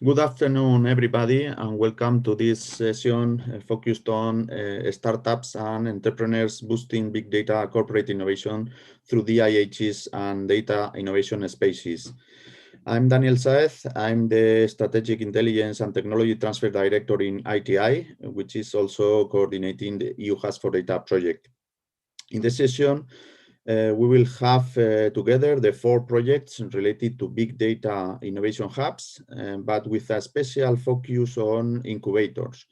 Good afternoon, everybody, and welcome to this session focused on startups and entrepreneurs boosting big data corporate innovation through DIHs and data innovation spaces. I'm Daniel Saez. I'm the Strategic Intelligence and Technology Transfer Director in ITI, which is also coordinating the DIHs for Data project. In the session, we will have together the 4 projects related to big data innovation hubs, but with a special focus on incubators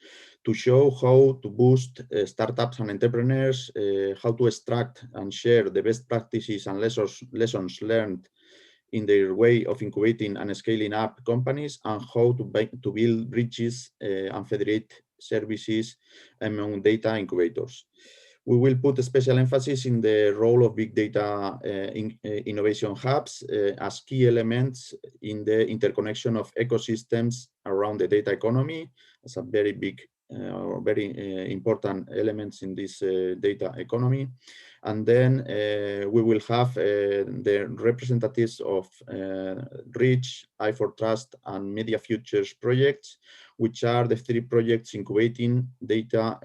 to show how to boost startups and entrepreneurs, how to extract and share the best practices and lessons learned in their way of incubating and scaling up companies, and how to build bridges and federate services among data incubators. We will put a special emphasis in the role of big data innovation hubs as key elements in the interconnection of ecosystems around the data economy as a very big or very important elements in this data economy. And then we will have the representatives of REACH, I4Trust, and Media Futures projects, which are the 3 projects incubating data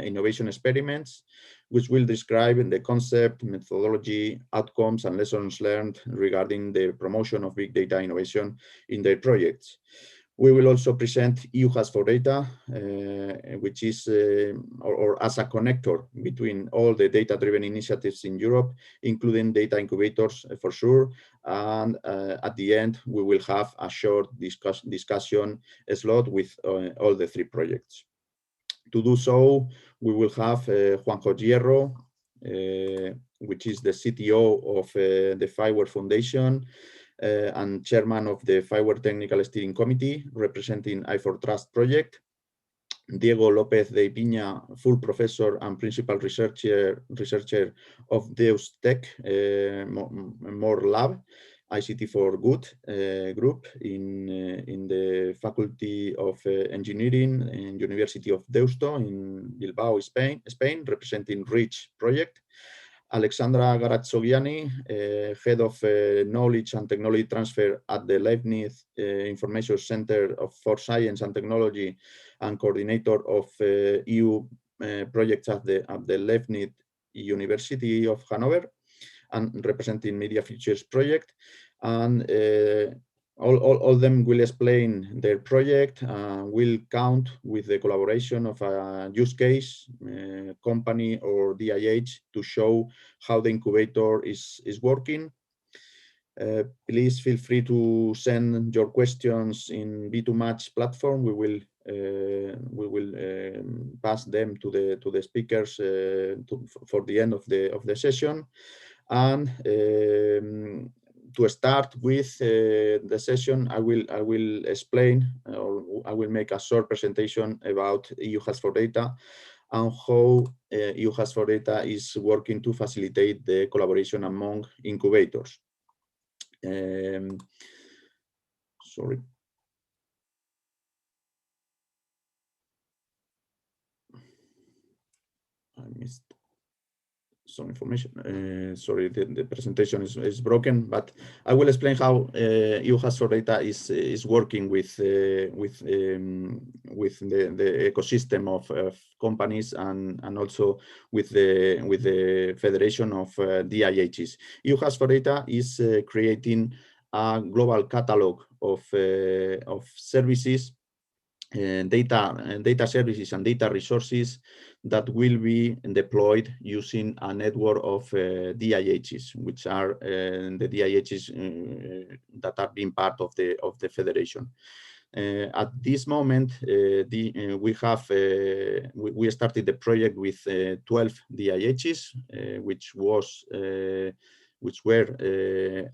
innovation experiments, which will describe the concept, methodology, outcomes, and lessons learned regarding the promotion of big data innovation in their projects. We will also present DIHs for Data, which is, or as a connector between all the data-driven initiatives in Europe, including data incubators for sure. And at the end, we will have a short discussion slot with all the 3 projects. To do so, we will have Juanjo Hierro, which is the CTO of the Fiverr Foundation, and chairman of the Fiverr Technical Steering Committee, representing I4Trust project. Diego López de Piña, full professor and principal researcher of Deus Tech More Lab, ICT for Good group in the Faculty of Engineering in University of Deusto in Bilbao, Spain, representing REACH project. Alexandra Garazzogiani, Head of Knowledge and Technology Transfer at the Leibniz Information Center for Science and Technology and coordinator of EU projects at the Leibniz University of Hanover, and representing Media Futures project. And all of them will explain their project, will count with the collaboration of a use case, company or DIH to show how the incubator is working. Please feel free to send your questions in B2Match platform. We will pass them to the speakers for the end of the session. And to start with the session, I will explain, or I will make a short presentation about DIHs for Data and how DIHs for Data is working to facilitate the collaboration among incubators. Sorry. I missed some information. Sorry, the presentation is broken, but I will explain how DIHs for Data is working with the ecosystem of companies and also with the federation of DIHs. DIHs for Data is creating a global catalog of services, data services and data resources that will be deployed using a network of DIHs, which are the DIHs that are being part of the federation. At this moment, we started the project with 12 DIHs, which were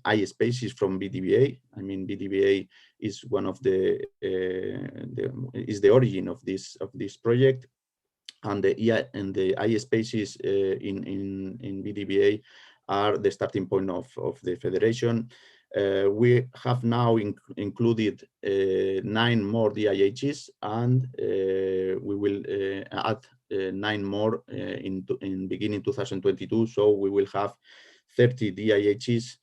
iSpaces from BDBA. I mean, BDBA is one of the origin of this project, and the iSpaces in BDBA are the starting point of the federation. We have now included 9 more DIHs, and we will add 9 more in beginning 2022. So we will have 30 DIHs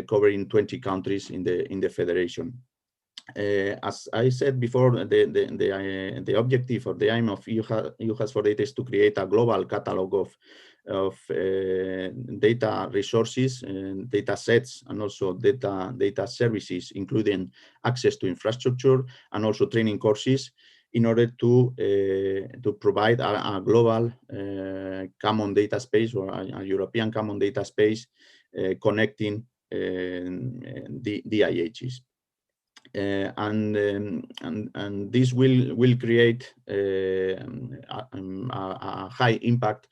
covering 20 countries in the federation. As I said before, the objective or the aim of EU has for data is to create a global catalog of data resources and data sets, and also data services, including access to infrastructure and also training courses, in order to provide a global common data space, or a European common data space connecting the DIHs. And this will create a high impact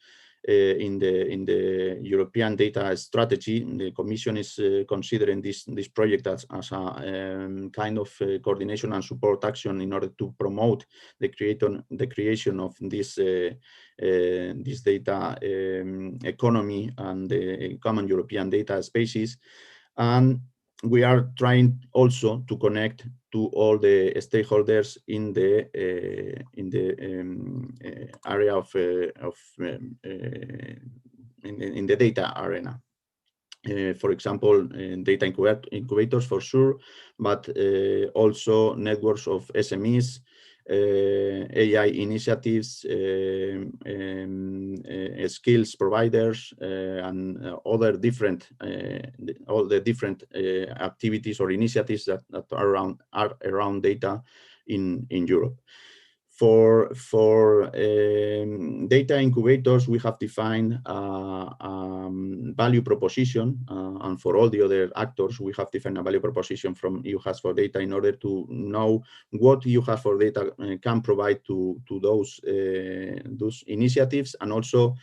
in the European data strategy. The Commission is considering this project as a kind of coordination and support action in order to promote the creation of this data economy and the common European data spaces. And we are trying also to connect to all the stakeholders in the area of in the data arena. For example, data incubators for sure, but also networks of SMEs, AI initiatives, skills providers, and other different, all the different activities or initiatives that are around data in Europe. For data incubators, we have defined value proposition, and for all the other actors, we have defined a value proposition from EU Has for Data in order to know what EU Has for Data can provide to those initiatives, and also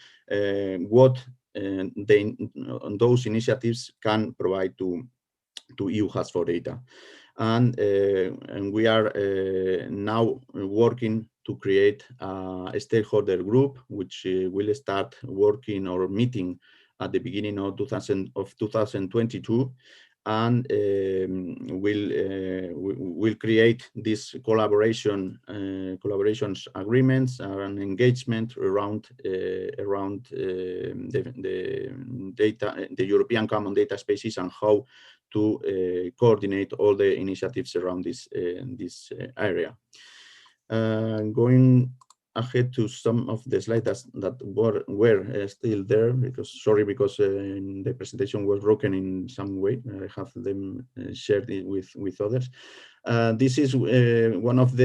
what those initiatives can provide to EU Has for Data. And we are now working to create a stakeholder group, which will start working or meeting at the beginning of 2022, and we'll create this collaborations agreements and engagement around the European common data spaces, and how to coordinate all the initiatives around this area. Going ahead to some of the slides that were still there, because the presentation was broken in some way. I have them shared it with others. This is one of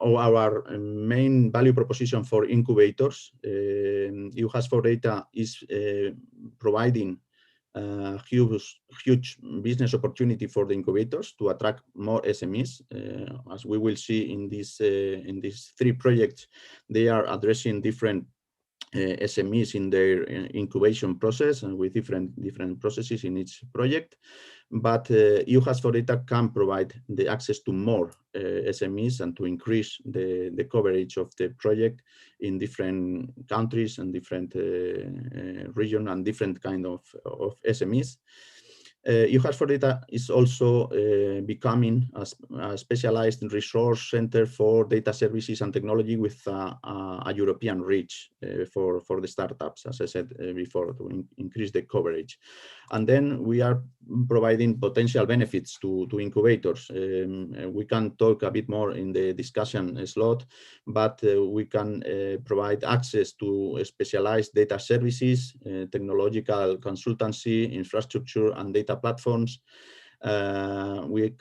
our main value proposition for incubators. EU Has for Data is providing huge business opportunity for the incubators to attract more SMEs. As we will see in these 3 projects, they are addressing different SMEs in their incubation process, and with different processes in each project. But EU Has for Data can provide the access to more SMEs, and to increase the coverage of the project in different countries and different region and different kind of SMEs. EU Has for Data is also becoming a specialized resource center for data services and technology, with a European reach for the startups, as I said before, to increase the coverage. And then we are providing potential benefits to incubators. We can talk a bit more in the discussion slot, but we can provide access to specialized data services, technological consultancy, infrastructure, and data platforms. We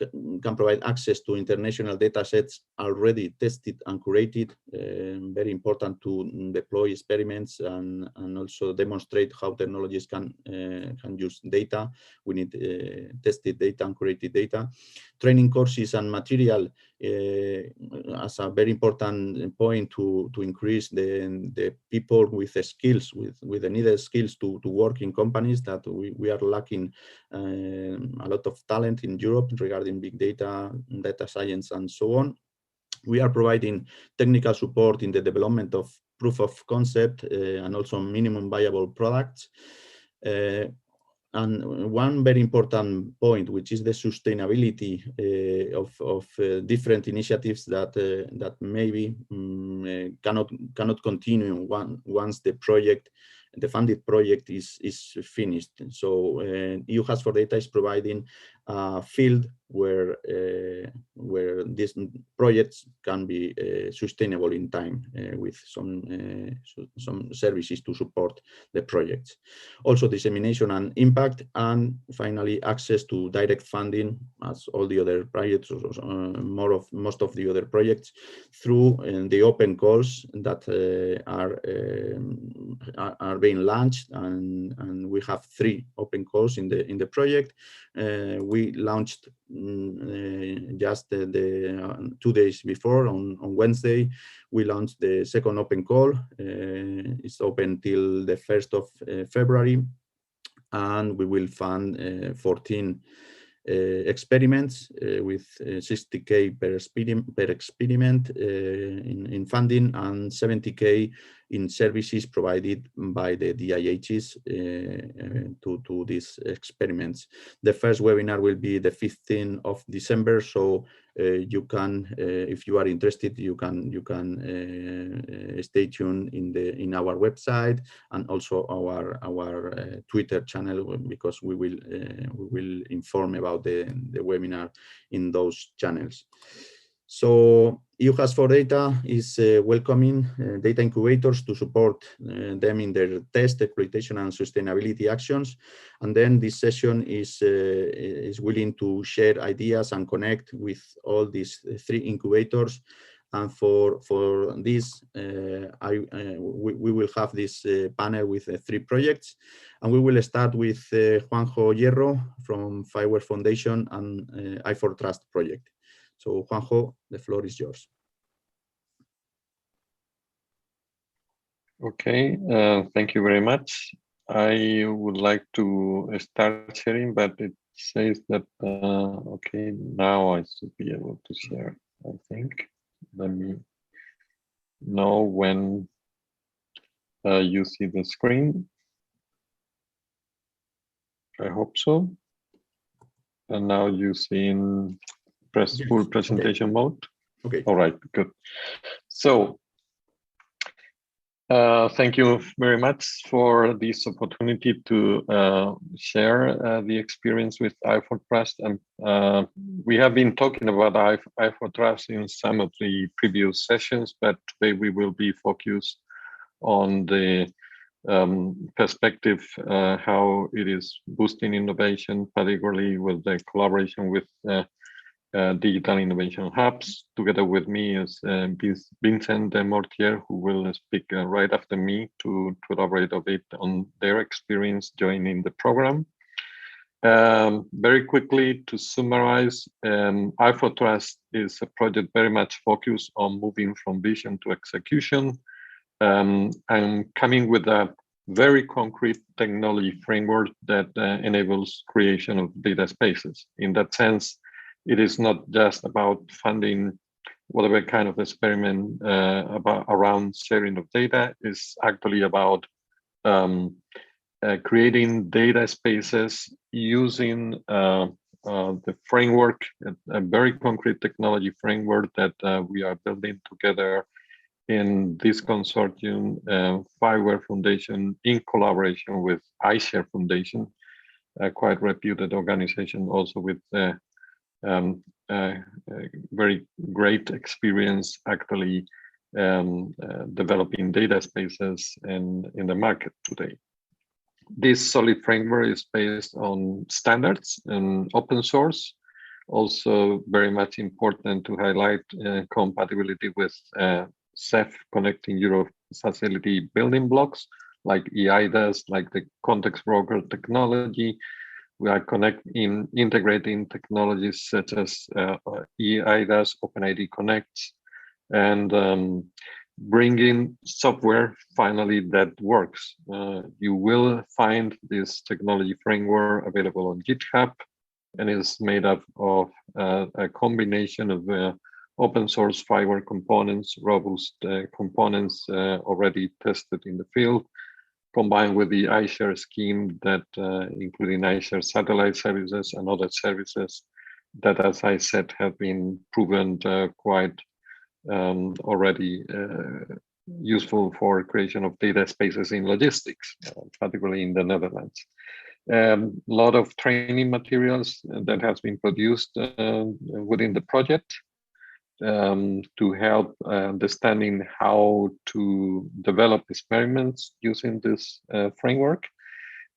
can provide access to international data sets already tested and curated, very important to deploy experiments and also demonstrate how technologies can use data. We need tested data and curated data. Training courses and material as a very important point to increase the people with the skills, with the needed skills to work in companies that we are lacking a lot of talent in Europe regarding big data, data science, and so on. We are providing technical support in the development of proof of concept and also minimum viable products. And one very important point, which is the sustainability of different initiatives that maybe cannot continue once the funded project is finished. So EU Has for Data is providing a field where these projects can be sustainable in time with some services to support the projects. Also dissemination and impact, and finally access to direct funding, as all the other projects, most of the other projects, through the open calls that are being launched, and we have 3 open calls in the project. We launched just the 2 days before, on Wednesday. We launched the second open call. It's open till the 1st of February, and we will fund 14 experiments with 60K per experiment in funding, and 70K in services provided by the DIHs to these experiments. The first webinar will be the 15th of December, so you can, if you are interested, you can stay tuned in our website and also our Twitter channel, because we will inform about the webinar in those channels. So DIHs for Data is welcoming data incubators to support them in their test, exploitation, and sustainability actions. And then this session is willing to share ideas and connect with all these 3 incubators. And for this, we will have this panel with 3 projects, and we will start with Juanjo Hierro from Fireware Foundation and I4Trust project. So Juanjo, the floor is yours. Okay, thank you very much. I would like to start sharing, but it says that, okay, now I should be able to share, I think. Let me know when you see the screen. I hope so. And now you see in full presentation mode. Okay. All right, good. So thank you very much for this opportunity to share the experience with I4Trust. And we have been talking about I4Trust in some of the previous sessions, but today we will be focused on the perspective, how it is boosting innovation, particularly with the collaboration with digital innovation hubs. Together with me is Vincent de Mortier, who will speak right after me to elaborate a bit on their experience joining the program. Very quickly to summarize, I4Trust is a project very much focused on moving from vision to execution, and coming with a very concrete technology framework that enables creation of data spaces. In that sense, it is not just about funding whatever kind of experiment around sharing of data. It's actually about creating data spaces using the framework, a very concrete technology framework that we are building together in this consortium, Fireware Foundation, in collaboration with iShare Foundation, a quite reputed organization, also with very great experience actually developing data spaces in the market today. This solid framework is based on standards and open source. Also very much important to highlight compatibility with CEF Connecting Europe facility building blocks like DIHs, like the context broker technology. We are integrating technologies such as DIHs, OpenID Connects, and bringing software finally that works. You will find this technology framework available on GitHub, and is made up of a combination of open source fireware components, robust components already tested in the field, combined with the iShare scheme that including iShare satellite services and other services that, as I said, have been proven quite already useful for creation of data spaces in logistics, particularly in the Netherlands. lot of training materials that has been produced within the project to help understanding how to develop experiments using this framework.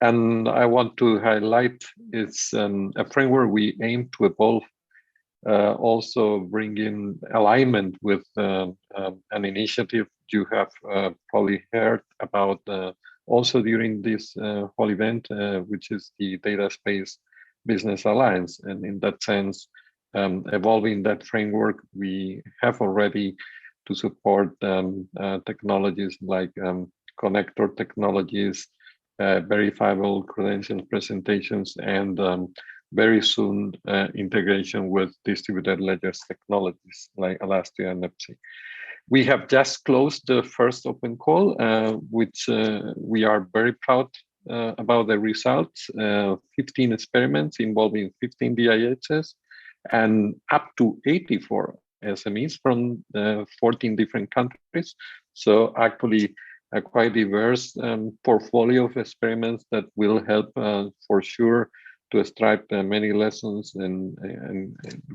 And I want to highlight it's a framework we aim to evolve, also bringing alignment with an initiative you have probably heard about also during this whole event, which is the Data Space Business Alliance. And in that sense, evolving that framework, we have already to support technologies like connector technologies, verifiable credential presentations, and very soon integration with distributed ledgers technologies like Elastia and EPSI. We have just closed the first open call, which we are very proud about the results. 15 experiments involving 15 DIHs and up to 84 SMEs from 14 different countries. So actually a quite diverse portfolio of experiments that will help for sure to extract many lessons and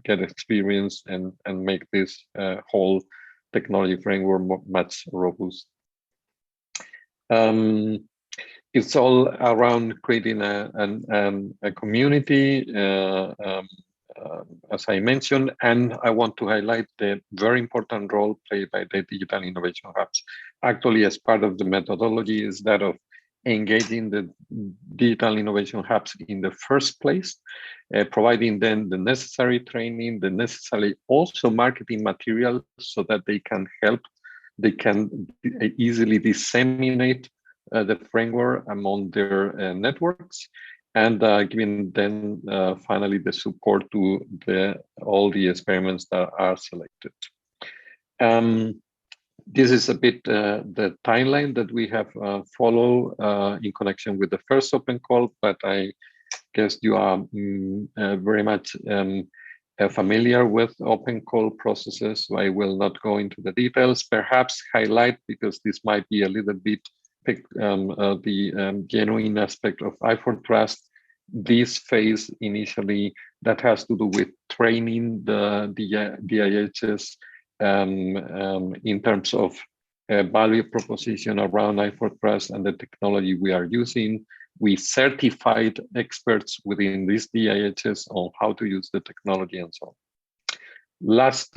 get experience and make this whole technology framework much robust. It's all around creating a community, as I mentioned, and I want to highlight the very important role played by the digital innovation hubs. Actually, as part of the methodology is that of engaging the digital innovation hubs in the first place, providing them the necessary training, the necessary also marketing material so that they can help, they can easily disseminate the framework among their networks, and giving them finally the support to all the experiments that are selected. This is a bit the timeline that we have followed in connection with the first open call, but I guess you are very much familiar with open call processes, so I will not go into the details, perhaps highlight, because this might be a little bit the genuine aspect of I4Trust, this phase initially that has to do with training the DIHs in terms of value proposition around I4Trust and the technology we are using. We certified experts within these DIHs on how to use the technology and so on. Last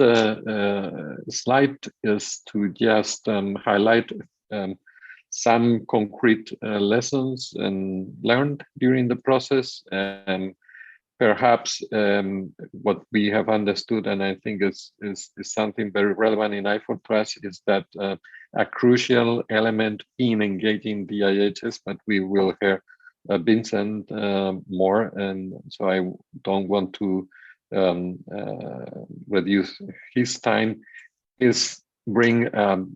slide is to just highlight some concrete lessons and learned during the process. Perhaps what we have understood, and I think is something very relevant in I4Trust, is that a crucial element in engaging DIHs, but we will hear Vincent more, and so I don't want to reduce his time, is bring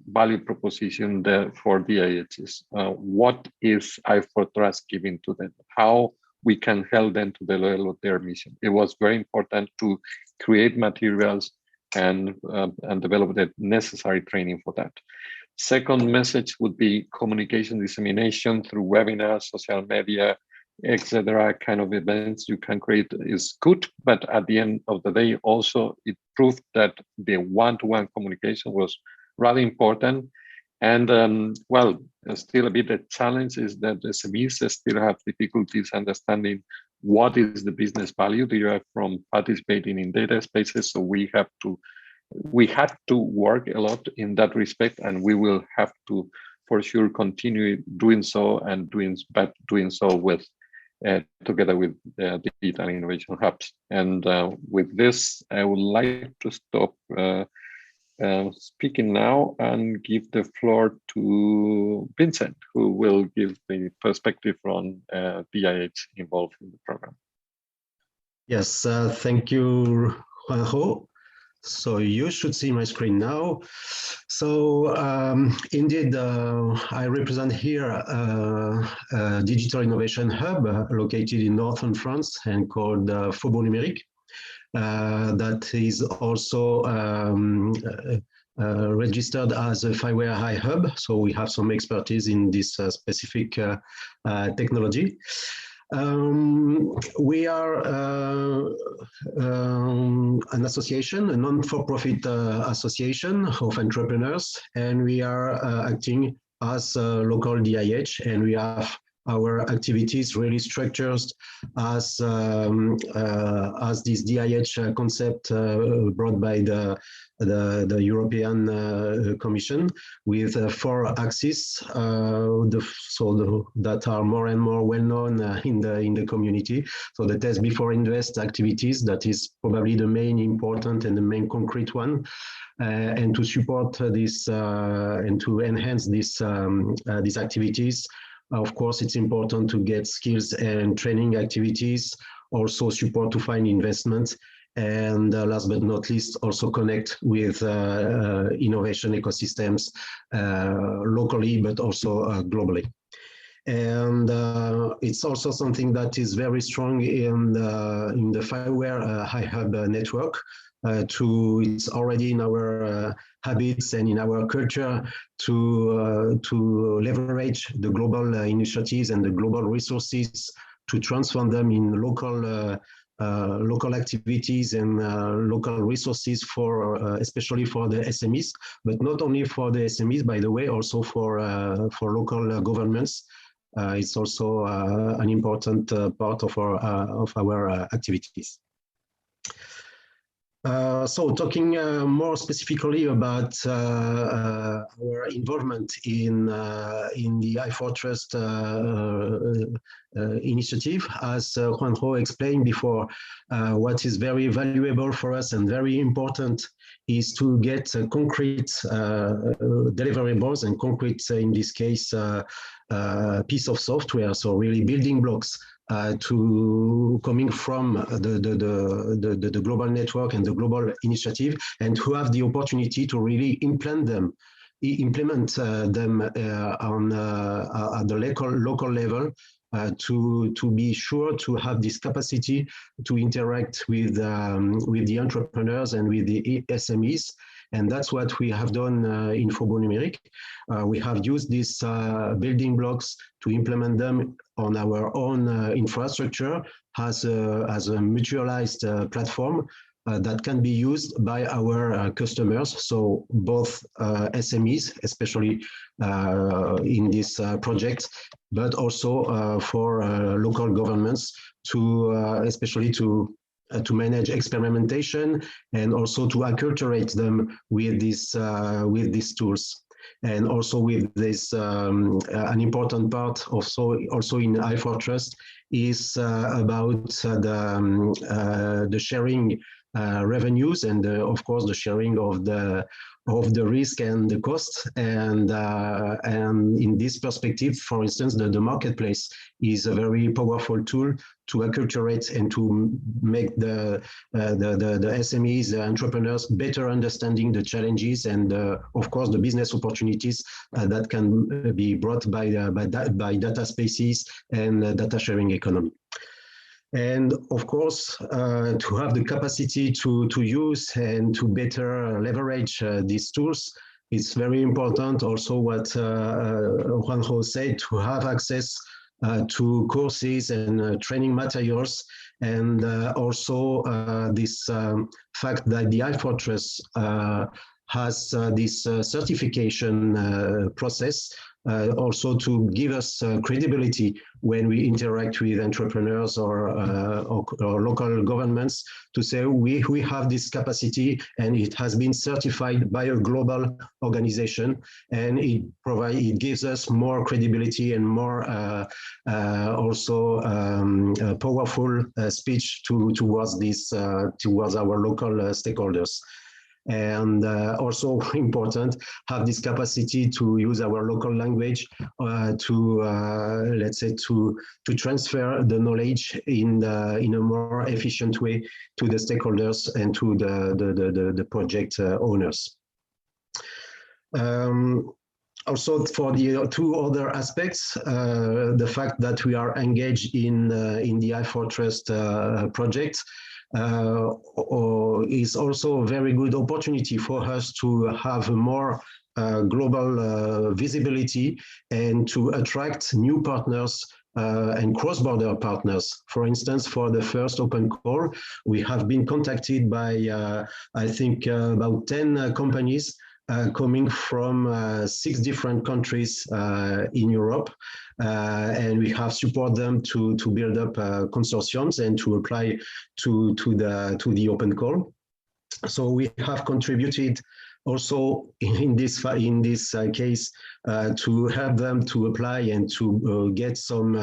value proposition there for DIHs. What is I4Trust giving to them? How we can help them to develop their mission. It was very important to create materials and develop the necessary training for that. Second message would be communication dissemination through webinars, social media, etc. kind of events you can create is good, but at the end of the day, also it proved that the one-to-one communication was rather important. And well, still a bit of challenge is that the SMEs still have difficulties understanding what is the business value derived from participating in data spaces. So we had to work a lot in that respect, and we will have to for sure continue doing so, and doing so with together with the digital innovation hubs. And with this, I would like to stop speaking now and give the floor to Vincent, who will give the perspective on DIH involved in the program. Yes, thank you, Juanjo. So you should see my screen now. So indeed, I represent here a digital innovation hub located in northern France and called Faubourg Numérique. That is also registered as a FiWare High Hub. So we have some expertise in this specific technology. We are an association, a non-for-profit association of entrepreneurs, and we are acting as a local DIH, and we have our activities really structured as this DIH concept brought by the European Commission with 4 axes, that are more and more well known in the community. So the test before invest activities, that is probably the main important and the main concrete one. And to support this and to enhance these activities, of course, it's important to get skills and training activities, also support to find investment, and last but not least, also connect with innovation ecosystems locally, but also globally. And it's also something that is very strong in the Fireware iHub network. It's already in our habits and in our culture to leverage the global initiatives and the global resources to transform them in local activities and local resources for especially for the SMEs, but not only for the SMEs, by the way, also for local governments. It's also an important part of our activities. So talking more specifically about our involvement in the iFortress initiative, as Juanjo explained before, what is very valuable for us and very important is to get concrete deliverables and concrete, in this case, piece of software, so really building blocks to coming from the global network and the global initiative, and who have the opportunity to really implement them on at the local level, to be sure to have this capacity to interact with the entrepreneurs and with the SMEs. And that's what we have done in Faubourg Numérique. We have used these building blocks to implement them on our own infrastructure as a mutualized platform that can be used by our customers. So both SMEs, especially in this project, but also for local governments especially to manage experimentation and also to acculturate them with these tools. And also with this, an important part also in iFortress is about the sharing revenues and of course the sharing of the risk and the cost, and in this perspective, for instance, the marketplace is a very powerful tool to acculturate and to make the SMEs, the entrepreneurs, better understanding the challenges and of course the business opportunities that can be brought by data spaces and data sharing economy. And of course, to have the capacity to use and to better leverage these tools, it's very important also what Juanjo said, to have access to courses and training materials, and also this fact that the iFortress has this certification process also to give us credibility when we interact with entrepreneurs or local governments, to say we have this capacity and it has been certified by a global organization, and it gives us more credibility and more also powerful speech towards our local stakeholders. And also important, have this capacity to use our local language let's say to transfer the knowledge in a more efficient way to the stakeholders and to the project owners. Also, for the two other aspects, the fact that we are engaged in the iFortress project is also a very good opportunity for us to have more global visibility and to attract new partners and cross-border partners. For instance, for the first open call, we have been contacted by, I think, about 10 companies coming from 6 different countries in Europe. And we have supported them to build up consortiums and to apply to the open call. So we have contributed also in this case to help them to apply and to get some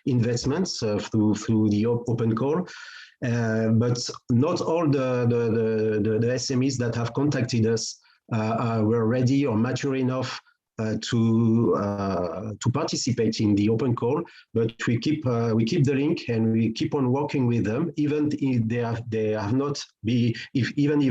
investments through the open call. But not all the SMEs that have contacted us were ready or mature enough to participate in the open call, but we keep the link and we keep on working with them, even if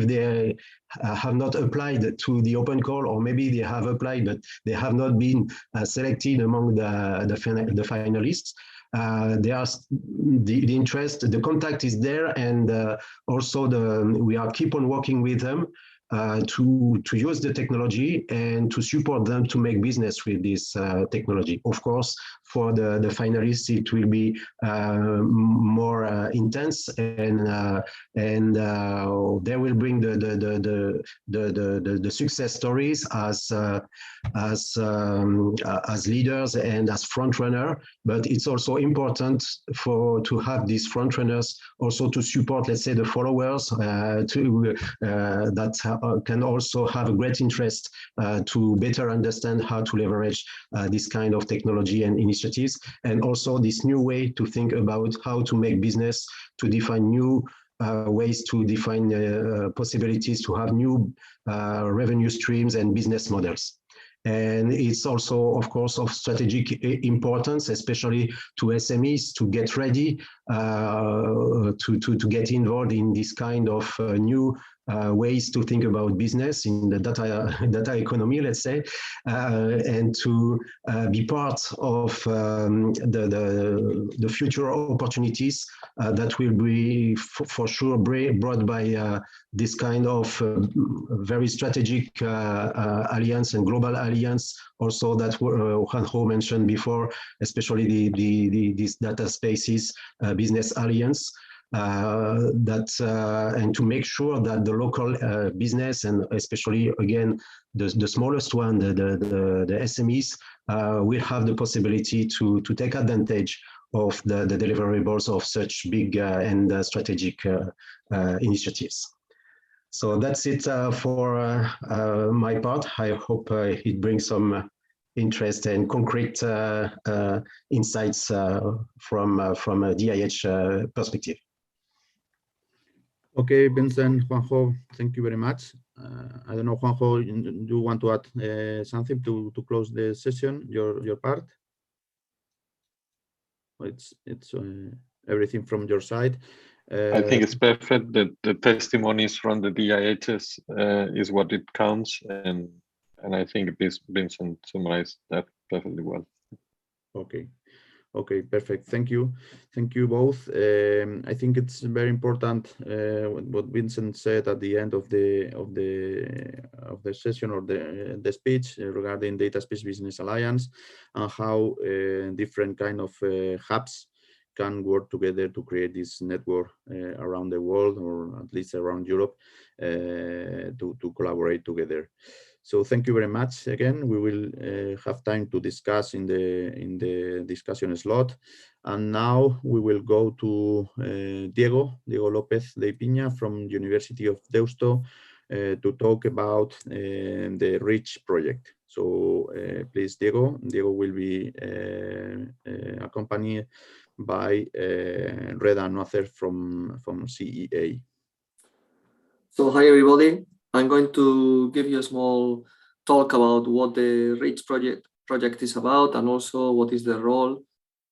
they have not applied to the open call, or maybe they have applied but they have not been selected among the finalists. The interest, the contact is there, and also we are keep on working with them to use the technology and to support them to make business with this technology. Of course, for the finalists, it will be more intense, and they will bring the success stories as leaders and as front runner. But it's also important to have these front runners also to support, let's say, the followers that can also have a great interest to better understand how to leverage this kind of technology and initiatives, and also this new way to think about how to make business, to define new ways to define possibilities to have new revenue streams and business models. And it's also, of course, of strategic importance, especially to SMEs, to get ready to get involved in this kind of new ways to think about business in the data economy, let's say, and to be part of the future opportunities that will be for sure brought by this kind of very strategic alliance and global alliance, also that Juanjo mentioned before, especially these data spaces business alliance. And to make sure that the local business, and especially again the smallest one, the SMEs, will have the possibility to take advantage of the deliverables of such big and strategic initiatives. So that's it for my part. I hope it brings some interest and concrete insights from a DIH perspective. Okay, Vincent, Juanjo, thank you very much. I don't know, Juanjo, you want to add something to close the session, your part? It's everything from your side. I think it's perfect that the testimonies from the DIHs is what it counts, and I think Vincent summarized that perfectly well. Okay, perfect. Thank you both. I think it's very important what Vincent said at the end of the session, or the speech regarding Data Space Business Alliance, and how different kind of hubs can work together to create this network around the world, or at least around Europe, to collaborate together. So thank you very much again. We will have time to discuss in the discussion slot. And now we will go to Diego López de Piña from University of Deusto to talk about the REACH project. So please, Diego will be accompanied by Reda Noacer from CEA. So hi everybody. I'm going to give you a small talk about what the REACH project is about, and also what is the role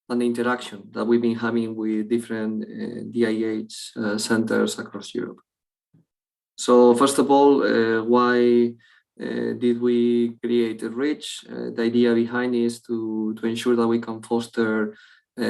and the interaction that we've been having with different DIH centers across Europe. So first of all, why did we create REACH? The idea behind is to ensure that we can foster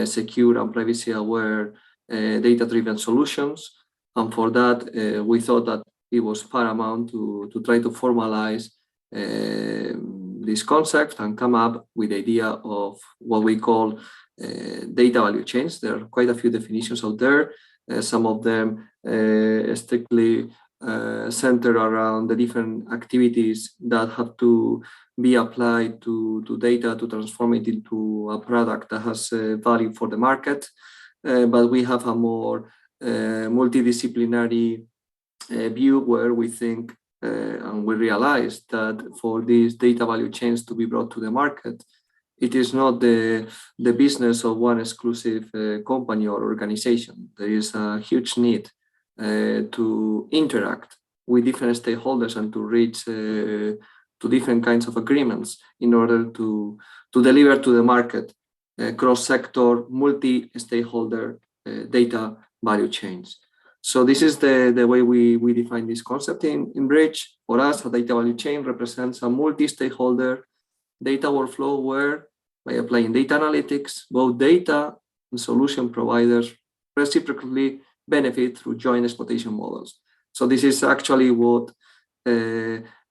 secure and privacy-aware data-driven solutions. And for that, we thought that it was paramount to try to formalize this concept and come up with the idea of what we call data value chains. There are quite a few definitions out there. Some of them strictly centered around the different activities that have to be applied to data to transform it into a product that has value for the market. But we have a more multidisciplinary view where we think and we realize that for these data value chains to be brought to the market, it is not the business of one exclusive company or organization. There is a huge need to interact with different stakeholders and to reach to different kinds of agreements in order to deliver to the market cross-sector, multi-stakeholder data value chains. So this is the way we define this concept in Bridge. For us, a data value chain represents a multi-stakeholder data workflow where, by applying data analytics, both data and solution providers reciprocally benefit through joint exploitation models. So this is actually what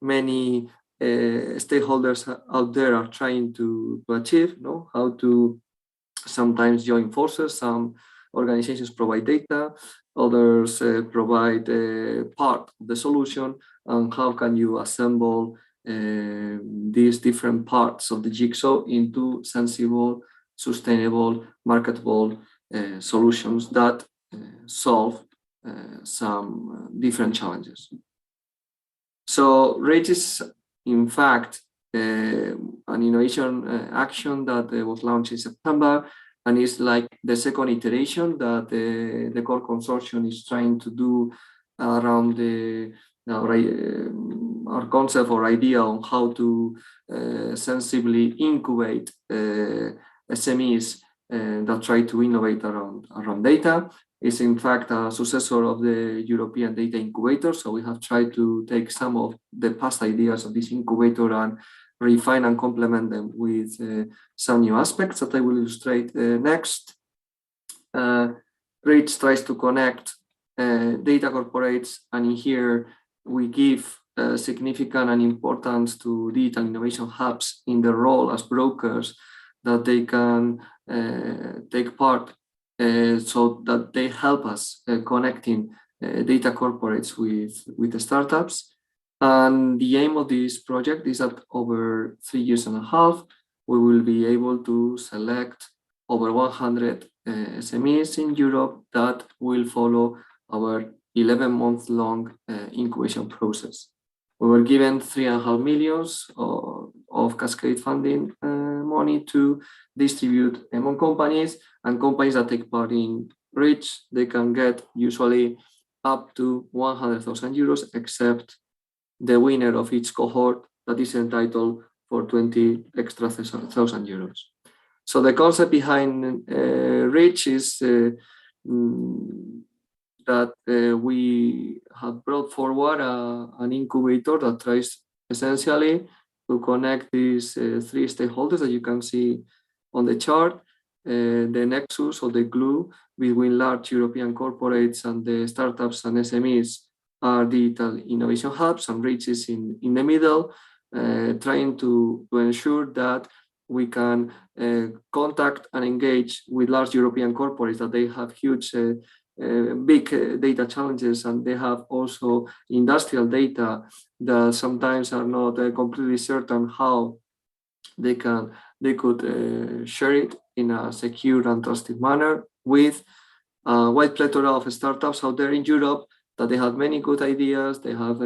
many stakeholders out there are trying to achieve, how to sometimes join forces. Some organizations provide data, others provide part of the solution, and how can you assemble these different parts of the jigsaw into sensible, sustainable, marketable solutions that solve some different challenges. So RAGE is, in fact, an innovation action that was launched in September, and is like the second iteration that the core consortium is trying to do around our concept or idea on how to sensibly incubate SMEs that try to innovate around data. It's in fact a successor of the European Data Incubator. So we have tried to take some of the past ideas of this incubator and refine and complement them with some new aspects that I will illustrate next. REACH tries to connect data corporates, and in here we give significant and importance to digital innovation hubs in their role as brokers, that they can take part so that they help us connecting data corporates with the startups. And the aim of this project is that over 3.5 years, we will be able to select over 100 SMEs in Europe that will follow our 11-month-long incubation process. We were given 3.5 million of cascade funding money to distribute among companies, and companies that take part in REACH, they can get usually up to 100,000 euros, except the winner of each cohort that is entitled for 20 extra thousand euros. So the concept behind REACH is that we have brought forward an incubator that tries essentially to connect these three stakeholders that you can see on the chart, the nexus or the glue between large European corporates and the startups and SMEs are digital innovation hubs, and REACH is in the middle, trying to ensure that we can contact and engage with large European corporates, that they have huge, big data challenges, and they have also industrial data that sometimes are not completely certain how they could share it in a secure and trusted manner, with a wide plethora of startups out there in Europe that they have many good ideas, they have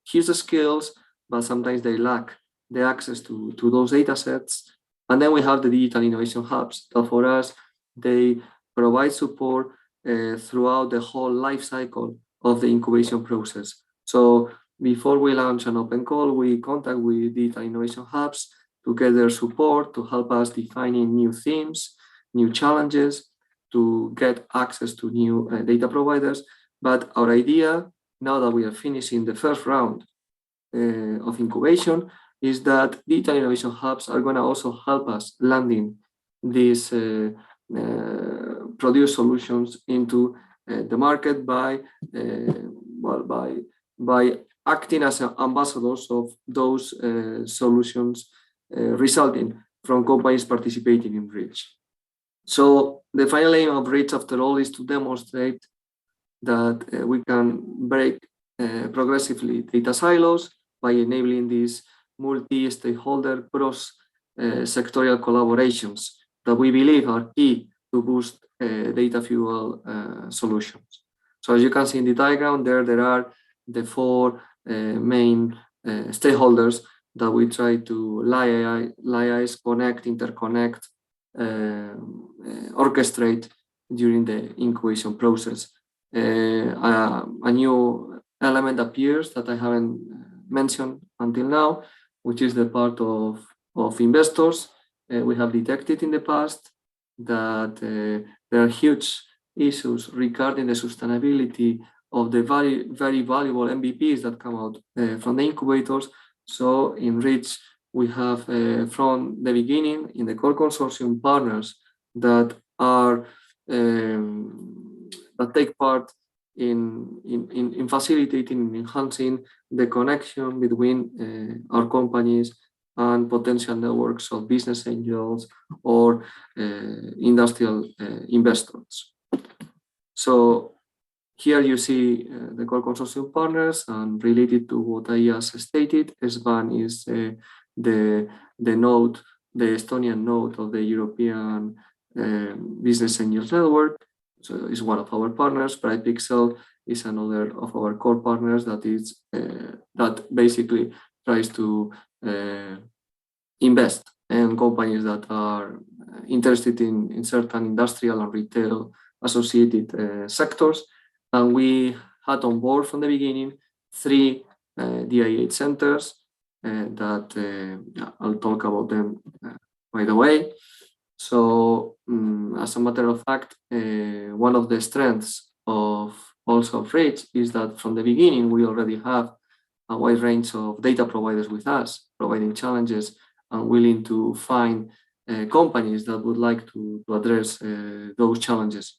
huge skills, but sometimes they lack the access to those data sets. And then we have the digital innovation hubs that for us, they provide support throughout the whole life cycle of the incubation process. So before we launch an open call, we contact with digital innovation hubs to get their support, to help us defining new themes, new challenges, to get access to new data providers. But our idea, now that we are finishing the first round of incubation, is that digital innovation hubs are going to also help us landing these produce solutions into the market by acting as ambassadors of those solutions resulting from companies participating in REACH. So the final aim of REACH, after all, is to demonstrate that we can break progressively data silos by enabling these multi-stakeholder cross-sectorial collaborations that we believe are key to boost data fuel solutions. So as you can see in the diagram, there are the four main stakeholders that we try to liaise, connect, interconnect, orchestrate during the incubation process. A new element appears that I haven't mentioned until now, which is the part of investors. We have detected in the past that there are huge issues regarding the sustainability of the very valuable MVPs that come out from the incubators. So in REACH, we have from the beginning in the core consortium partners that are that take part in facilitating, enhancing the connection between our companies and potential networks of business angels or industrial investors. So here you see the core consortium partners, and related to what I just stated, SBAN is the node, the Estonian node of the European Business Angels Network. So it's one of our partners. Brightpixel is another of our core partners that is that basically tries to invest in companies that are interested in certain industrial and retail associated sectors. And we had on board from the beginning 3 DIH centers that I'll talk about them right away. So as a matter of fact, one of the strengths of also of REACH is that from the beginning, we already have a wide range of data providers with us, providing challenges and willing to find companies that would like to address those challenges.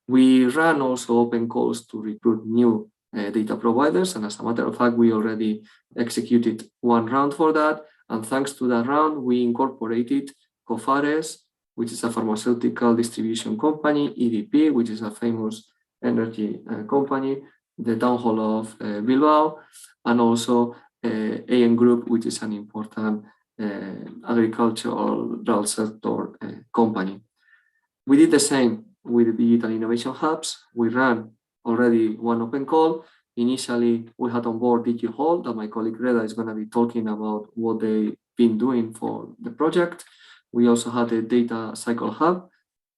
We ran also open calls to recruit new data providers. And as a matter of fact, we already executed 1 round for that. And thanks to that round, we incorporated Cofares, which is a pharmaceutical distribution company, EDP, which is a famous energy company, the Town Hall of Bilbao, and also AM Group, which is an important agricultural sector company. We did the same with the digital innovation hubs. We ran already 1 open call. Initially, we had on board DG Hall, that my colleague Reda is going to be talking about what they've been doing for the project. We also had a data cycle hub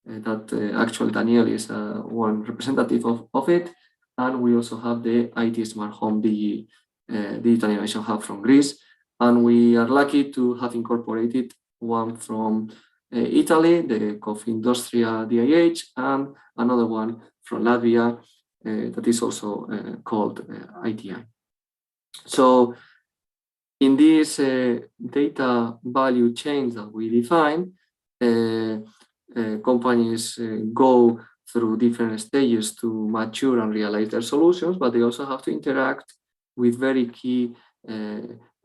that actually Daniel is one representative of it. And we also have the IT Smart Home DG Digital Innovation Hub from Greece. And we are lucky to have incorporated one from Italy, the Confindustria DIH, and another one from Latvia that is also called ITI. So in this data value chain that we define, companies go through different stages to mature and realize their solutions, but they also have to interact with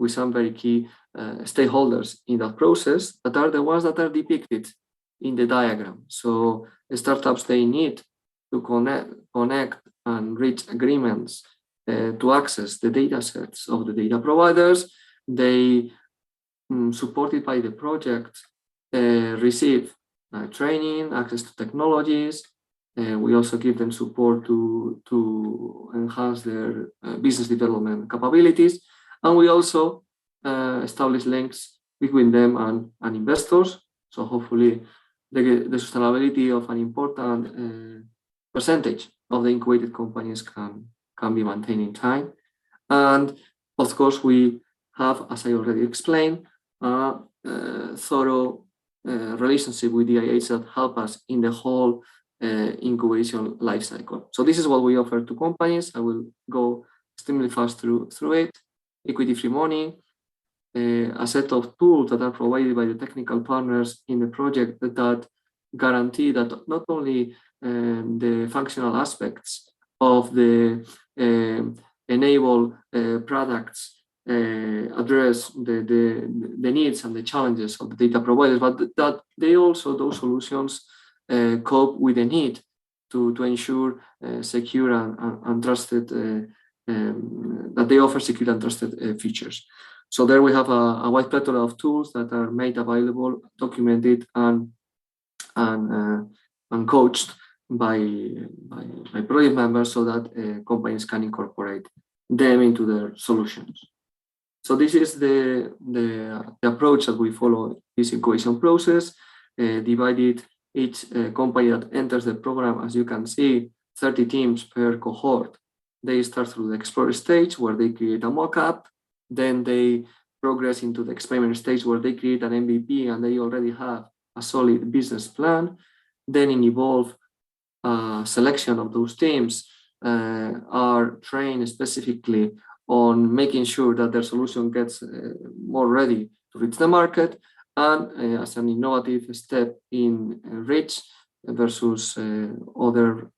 some very key stakeholders in that process that are the ones that are depicted in the diagram. So startups, they need to connect and reach agreements to access the data sets of the data providers. They, supported by the project, receive training, access to technologies. We also give them support to enhance their business development capabilities. And we also establish links between them and investors. So hopefully the sustainability of an important percentage of the incubated companies can be maintained in time. And of course, we have, as I already explained, a thorough relationship with DIHs that help us in the whole incubation lifecycle. So this is what we offer to companies. I will go extremely fast through it. Equity-free money, a set of tools that are provided by the technical partners in the project that guarantee that not only the functional aspects of the enable products address the needs and the challenges of the data providers, but that they also, those solutions cope with the need to ensure secure and trusted, that they offer secure and trusted features. So there we have a wide plethora of tools that are made available, documented, and coached by project members so that companies can incorporate them into their solutions. So this is the approach that we follow, this incubation process, divided each company that enters the program, as you can see, 30 teams per cohort. They start through the explore stage where they create a mock-up, then they progress into the experiment stage where they create an MVP and they already have a solid business plan. Then in evolve, selection of those teams are trained specifically on making sure that their solution gets more ready to reach the market, and as an innovative step in reach versus other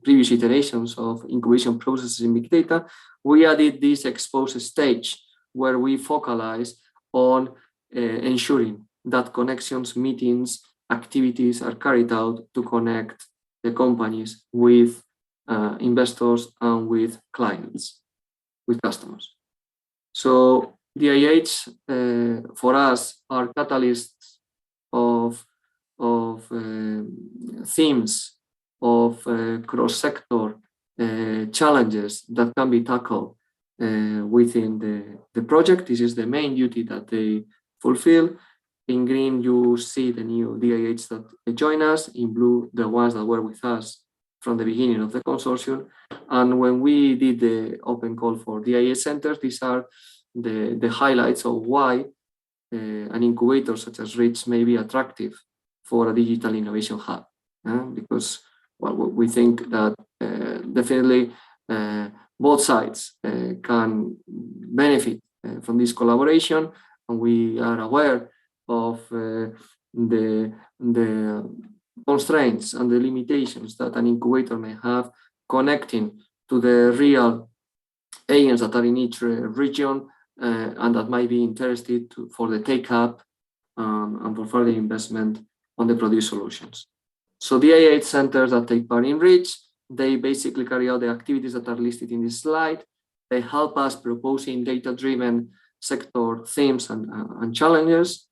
previous iterations of incubation processes in big data, we added this expose stage where we focalize on ensuring that connections, meetings, activities are carried out to connect the companies with investors and with clients, with customers. So DIHs for us are catalysts of themes of cross-sector challenges that can be tackled within the project. This is the main duty that they fulfill. In green, you see the new DIHs that join us. In blue, the ones that were with us from the beginning of the consortium. And when we did the open call for DIH centers, these are the highlights of why an incubator such as REACH may be attractive for a digital innovation hub. Because well, we think that definitely both sides can benefit from this collaboration, and we are aware of the constraints and the limitations that an incubator may have connecting to the real agents that are in each region and that might be interested for the take-up and for further investment on the produced solutions. So the DIH centers that take part in REACH, they basically carry out the activities that are listed in this slide. They help us proposing data-driven sector themes and challenges.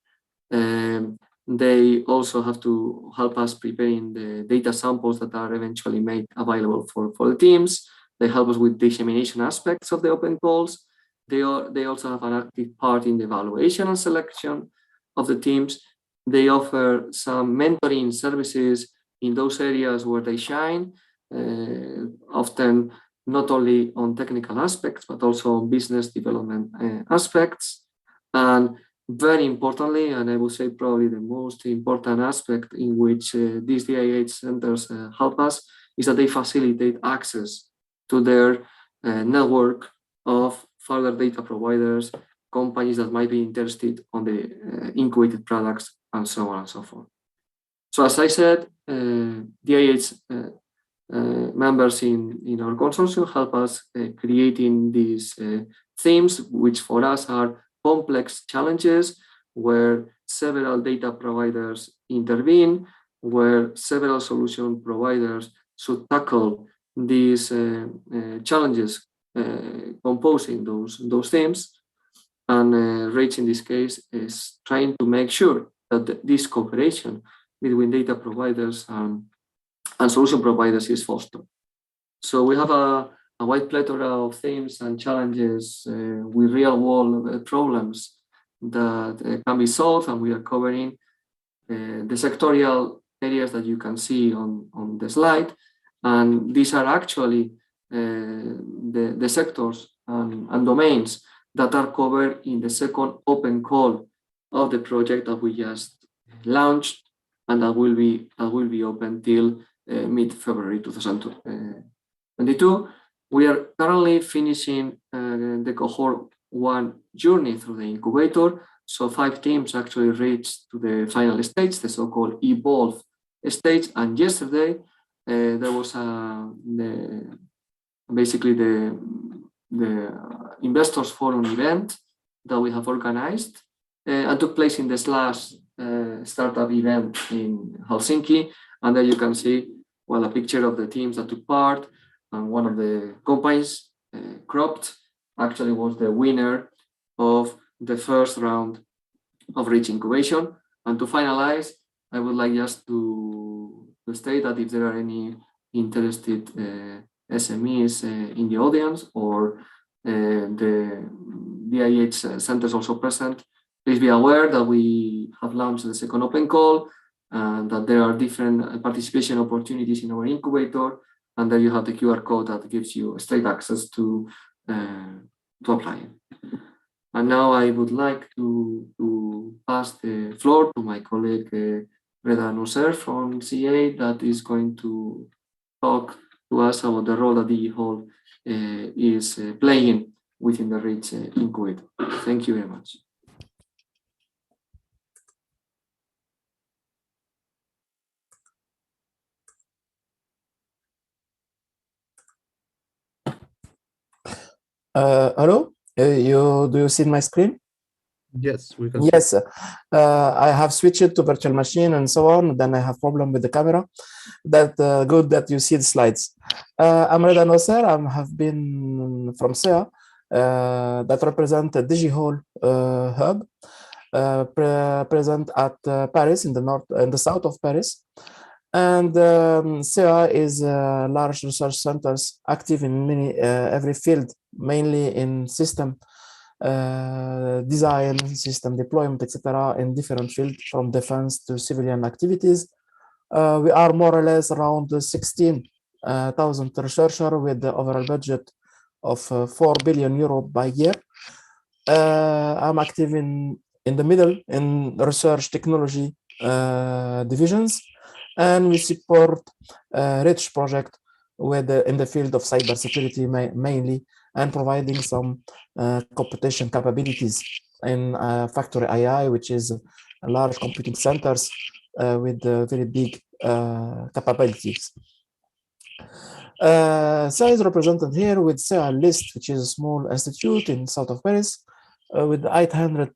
They also have to help us preparing the data samples that are eventually made available for the teams. They help us with dissemination aspects of the open calls. They also have an active part in the evaluation and selection of the teams. They offer some mentoring services in those areas where they shine, often not only on technical aspects, but also on business development aspects. And very importantly, and I would say probably the most important aspect in which these DIH centers help us is that they facilitate access to their network of further data providers, companies that might be interested on the incubated products, and so on and so forth. So as I said, DIH members in our consortium help us creating these themes, which for us are complex challenges where several data providers intervene, where several solution providers should tackle these challenges composing those themes. And REACH in this case is trying to make sure that this cooperation between data providers and solution providers is fostered. So we have a wide plethora of themes and challenges with real-world problems that can be solved, and we are covering the sectorial areas that you can see on the slide. And these are actually the sectors and domains that are covered in the second open call of the project that we just launched, and that will be open till mid-February 2022. We are currently finishing the cohort 1 journey through the incubator. So 5 teams actually reached to the final stage, the so-called evolve stage. And yesterday there was basically the investors forum event that we have organized and took place in the Slash startup event in Helsinki. And there you can see, well, a picture of the teams that took part, and one of the companies cropped actually was the winner of the first round of Reach Incubation. And to finalize, I would like just to state that if there are any interested SMEs in the audience, or the DIH centers also present, please be aware that we have launched the second open call, and that there are different participation opportunities in our incubator, and there you have the QR code that gives you straight access to apply. And now I would like to pass the floor to my colleague Reda Nusser from CA, that is going to talk to us about the role that DigiHall is playing within the Reach Incubator. Thank you very much. Hello, do you see my screen? Yes, we can. Yes, I have switched to virtual machine and so on. Then I have problem with the camera. That good that you see the slides. I'm Reda Nosser. I have been from SEA that represent the DigiHall hub, present at Paris in the south of Paris. And SEA is large research centers active in every field, mainly in system design, system deployment, etc., in different fields from defense to civilian activities. We are more or less around 16,000 researchers with the overall budget of 4 billion euro by year. I'm active in the middle in research technology divisions, and we support Rich project in the field of cybersecurity mainly, and providing some computation capabilities in Factory AI, which is a large computing centers with very big capabilities. SEA is represented here with SEA List, which is a small institute in south of Paris with 800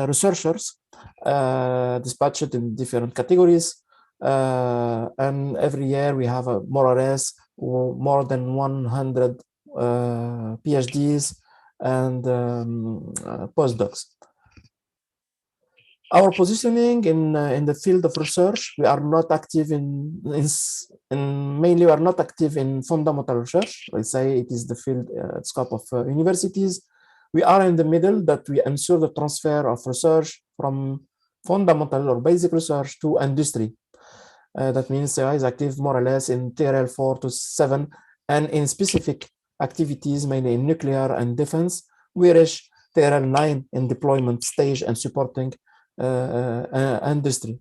researchers dispatched in different categories. And every year we have more or less more than 100 PhDs and postdocs. Our positioning in the field of research, we are not active mainly we are not active in fundamental research. Let's say it is the field scope of universities. We are in the middle, that we ensure the transfer of research from fundamental or basic research to industry. That means SEA is active more or less in TRL 4 to 7, and in specific activities, mainly in nuclear and defense. We reach TRL 9 in deployment stage and supporting industry.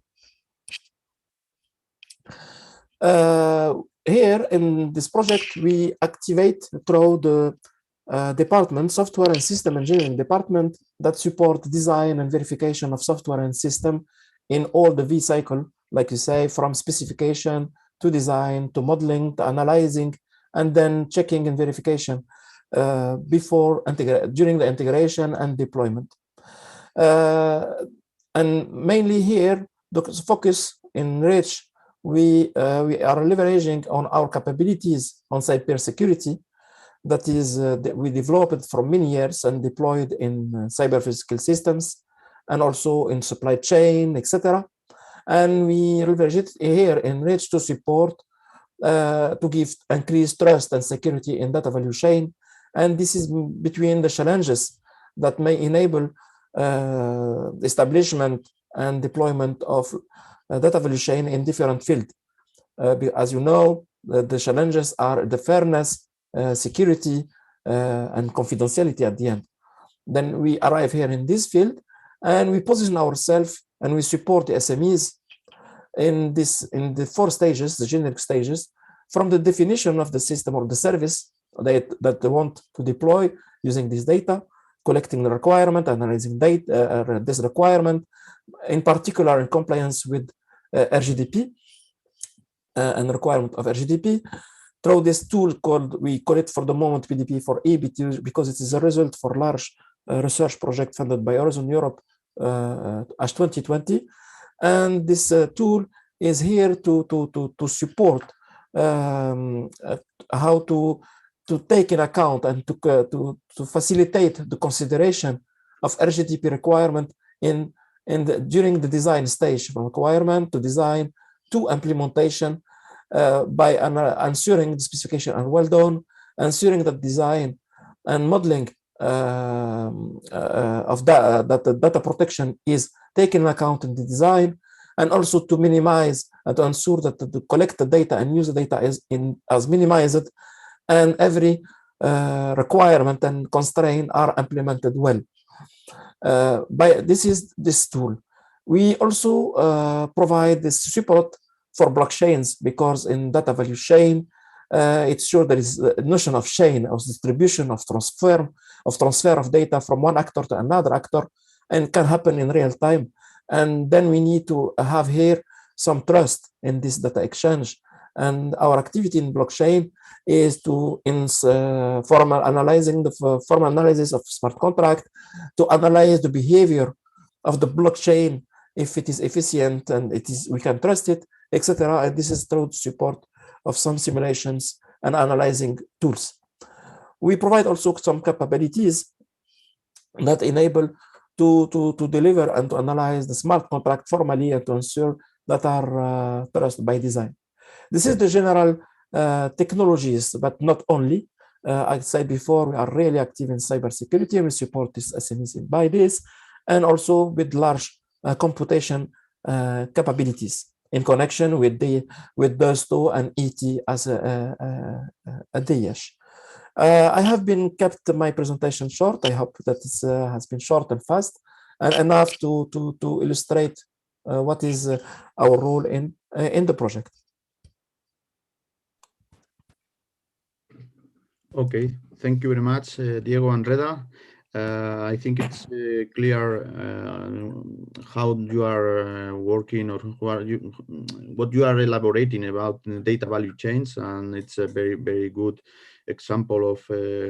Here in this project, we activate through the department, software and system engineering department, that support design and verification of software and system in all the V cycle, like you say, from specification to design to modeling to analyzing, and then checking and verification during the integration and deployment. And mainly here, the focus in Rich, we are leveraging on our capabilities on cybersecurity. That is, we developed for many years and deployed in cyber physical systems and also in supply chain, etc. And we leverage it here in Rich to support, to give increased trust and security in data value chain. And this is between the challenges that may enable establishment and deployment of data value chain in different fields. As you know, the challenges are the fairness, security, and confidentiality at the end. Then we arrive here in this field, and we position ourselves and we support the SMEs in the 4 stages, the generic stages, from the definition of the system or the service that they want to deploy using this data, collecting the requirement, analyzing data, this requirement, in particular in compliance with RGDP and the requirement of RGDP, through this tool called, we call it for the moment PDP4E, because it is a result for large research project funded by Horizon Europe as 2020. And this tool is here to support how to take in account and to facilitate the consideration of RGTP requirement during the design stage, from requirement to design to implementation, by ensuring the specification are well done, ensuring that design and modeling of that the data protection is taken into account in the design, and also to minimize and to ensure that the collected data and user data is as minimized, and every requirement and constraint are implemented well. By this tool, we also provide this support for blockchains, because in data value chain, it's sure there is a notion of chain, of distribution, of transfer of data from one actor to another actor, and can happen in real time. And then we need to have here some trust in this data exchange. And our activity in blockchain is to formal analysis of smart contract, to analyze the behavior of the blockchain, if it is efficient and we can trust it, etc. And this is through the support of some simulations and analyzing tools. We provide also some capabilities that enable to deliver and to analyze the smart contract formally, and to ensure that are trusted by design. This is the general technologies, but not only. I said before, we are really active in cybersecurity, and we support this SMEs by this, and also with large computation capabilities in connection with those two and ET as a DIH. I have been kept my presentation short. I hope that it has been short and fast, and enough to illustrate what is our role in the project. Okay, thank you very much, Diego and Reda. I think it's clear how you are working, or what you are elaborating about data value chains, and it's a very, very good example of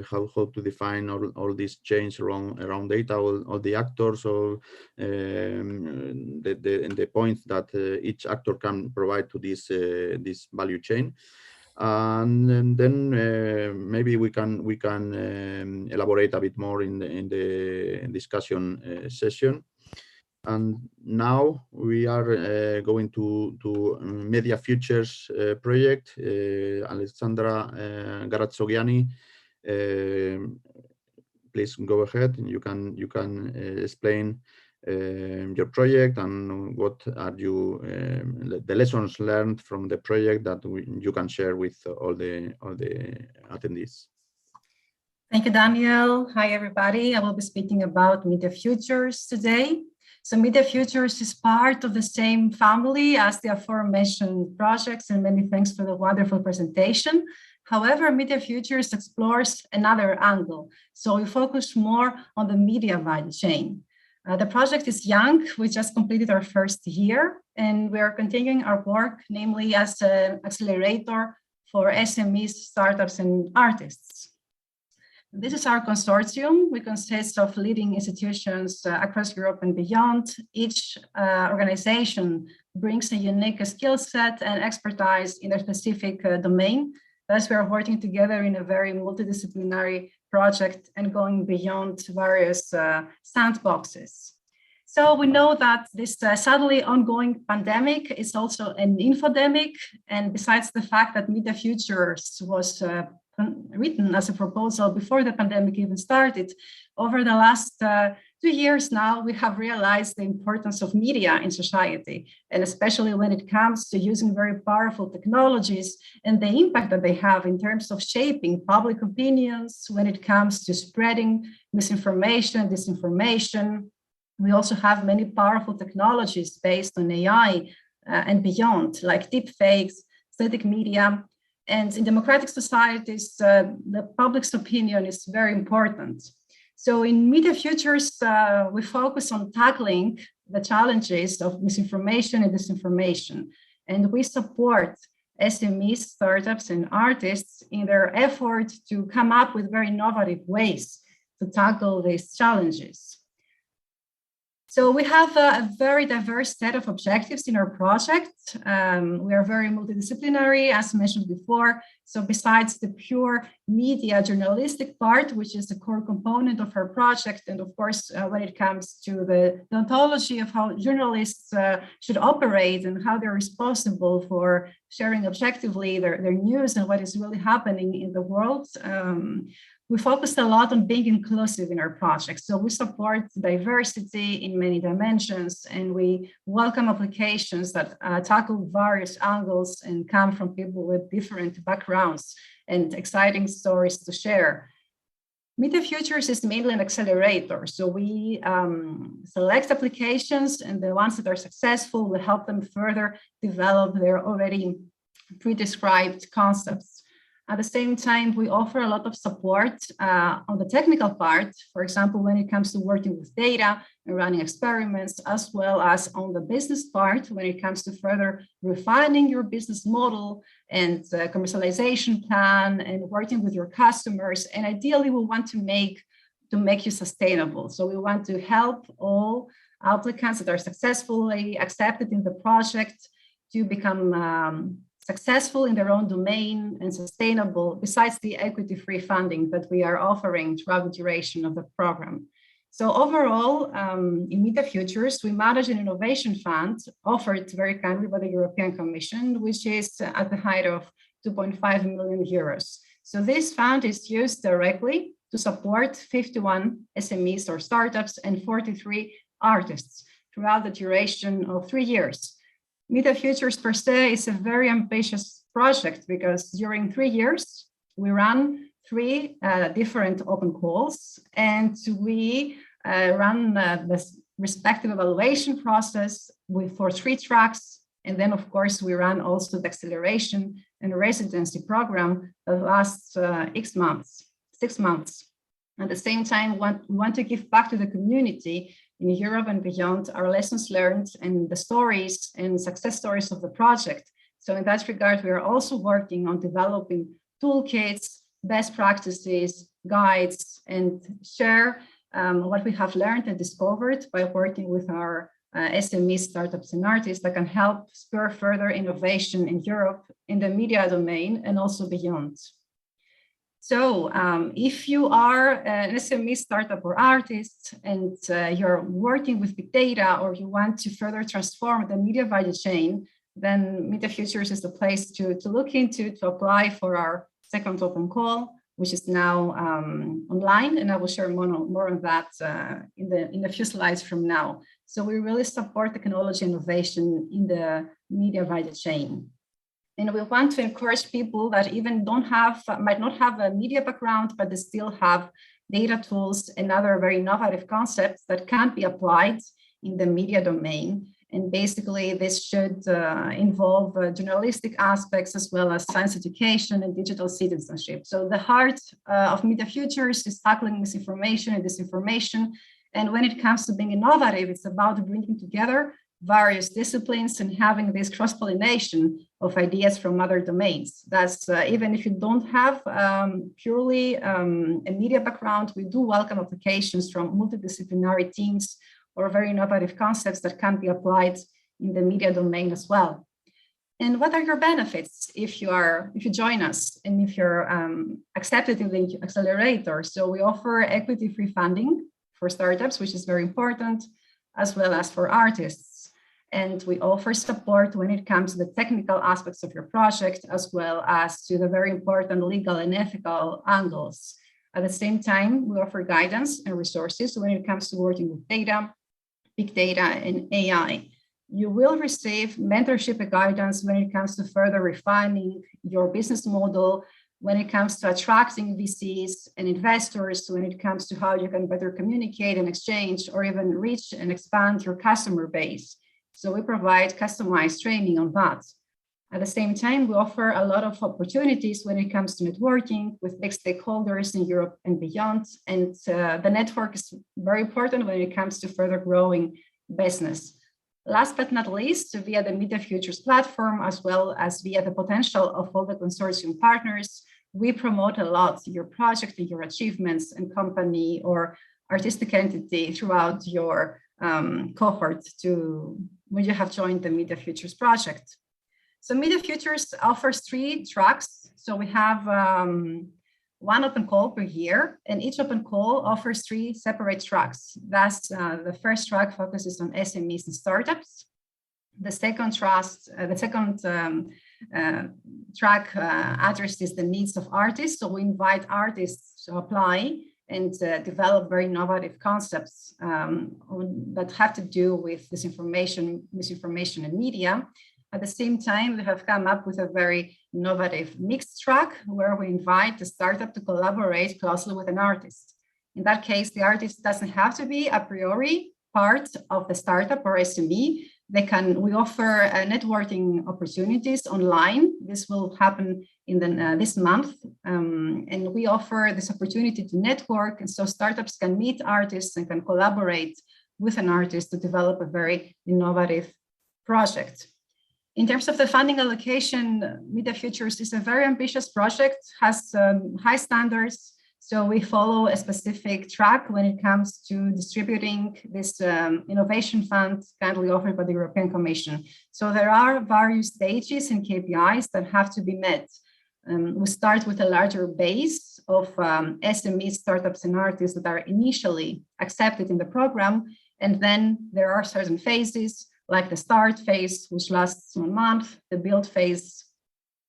how to define all these chains around data, all the actors, all the points that each actor can provide to this value chain. And then maybe we can elaborate a bit more in the discussion session. And now we are going to Media Futures project. Alexandra Garazzogiani, please go ahead. You can explain your project and what are the lessons learned from the project that you can share with all the attendees. Thank you, Daniel. Hi, everybody. I will be speaking about Media Futures today. So Media Futures is part of the same family as the aforementioned projects, and many thanks for the wonderful presentation. However, Media Futures explores another angle. So we focus more on the media value chain. The project is young. We just completed our first year, and we are continuing our work, namely as an accelerator for SMEs, startups, and artists. This is our consortium. We consist of leading institutions across Europe and beyond. Each organization brings a unique skill set and expertise in a specific domain. Thus, we are working together in a very multidisciplinary project and going beyond various sandboxes. So we know that this sadly ongoing pandemic is also an infodemic. And besides the fact that Media Futures was written as a proposal before the pandemic even started, over the last 2 years now, we have realized the importance of media in society, and especially when it comes to using very powerful technologies and the impact that they have in terms of shaping public opinions, when it comes to spreading misinformation, disinformation. We also have many powerful technologies based on AI and beyond, like deepfakes, static media. And in democratic societies, the public's opinion is very important. So in Media Futures, we focus on tackling the challenges of misinformation and disinformation. And we support SMEs, startups, and artists in their effort to come up with very innovative ways to tackle these challenges. So we have a very diverse set of objectives in our project. We are very multidisciplinary, as mentioned before. So besides the pure media journalistic part, which is the core component of our project, and of course, when it comes to the ontology of how journalists should operate and how they're responsible for sharing objectively their news and what is really happening in the world, we focused a lot on being inclusive in our project. So we support diversity in many dimensions, and we welcome applications that tackle various angles and come from people with different backgrounds and exciting stories to share. Meet the Futures is mainly an accelerator. So we select applications, and the ones that are successful will help them further develop their already pre-described concepts. At the same time, we offer a lot of support on the technical part, for example, when it comes to working with data and running experiments, as well as on the business part, when it comes to further refining your business model and commercialization plan and working with your customers. And ideally, we want to make you sustainable. So we want to help all applicants that are successfully accepted in the project to become successful in their own domain and sustainable, besides the equity-free funding that we are offering throughout the duration of the program. So overall, in Meet the Futures, we manage an innovation fund offered very kindly by the European Commission, which is at the height of 2.5 million euros. So this fund is used directly to support 51 SMEs or startups and 43 artists throughout the duration of 3 years. Meet the Futures per se is a very ambitious project because during 3 years, we run 3 different open calls, and we run the respective evaluation process for 3 tracks. And then, of course, we run also the acceleration and residency program that lasts 6 months. At the same time, we want to give back to the community in Europe and beyond our lessons learned and the stories and success stories of the project. So in that regard, we are also working on developing toolkits, best practices, guides, and share what we have learned and discovered by working with our SME startups and artists that can help spur further innovation in Europe in the media domain and also beyond. So if you are an SME startup or artist and you're working with big data, or you want to further transform the media value chain, then Meet the Futures is the place to look into, to apply for our second open call, which is now online. And I will share more on that in a few slides from now. So we really support technology innovation in the media value chain. And we want to encourage people that even might not have a media background, but they still have data tools and other very innovative concepts that can be applied in the media domain. And basically, this should involve journalistic aspects as well as science education and digital citizenship. So the heart of Meet the Futures is tackling misinformation and disinformation. And when it comes to being innovative, it's about bringing together various disciplines and having this cross-pollination of ideas from other domains. That's even if you don't have purely a media background, we do welcome applications from multidisciplinary teams or very innovative concepts that can be applied in the media domain as well. And what are your benefits if you join us and if you're accepted in the accelerator? So we offer equity-free funding for startups, which is very important, as well as for artists. And we offer support when it comes to the technical aspects of your project, as well as to the very important legal and ethical angles. At the same time, we offer guidance and resources when it comes to working with data, big data, and AI. You will receive mentorship and guidance when it comes to further refining your business model, when it comes to attracting VCs and investors, when it comes to how you can better communicate and exchange, or even reach and expand your customer base. So we provide customized training on that. At the same time, we offer a lot of opportunities when it comes to networking with big stakeholders in Europe and beyond. And the network is very important when it comes to further growing business. Last but not least, via the Meet the Futures platform, as well as via the potential of all the consortium partners, we promote a lot your project and your achievements and company or artistic entity throughout your cohort when you have joined the Media Futures project. So Media Futures offers 3 tracks. So we have 1 open call per year, and each open call offers 3 separate tracks. Thus, the first track focuses on SMEs and startups. The second track addresses the needs of artists. So we invite artists to apply and develop very innovative concepts that have to do with disinformation, misinformation, and media. At the same time, we have come up with a very innovative mixed track where we invite the startup to collaborate closely with an artist. In that case, the artist doesn't have to be a priori part of the startup or SME. We offer networking opportunities online. This will happen in this month. And we offer this opportunity to network. And so startups can meet artists and can collaborate with an artist to develop a very innovative project. In terms of the funding allocation, Media Futures is a very ambitious project, has high standards. So we follow a specific track when it comes to distributing this innovation fund kindly offered by the European Commission. So there are various stages and KPIs that have to be met. We start with a larger base of SME startups and artists that are initially accepted in the program. And then there are certain phases like the start phase, which lasts 1 month, the build phase,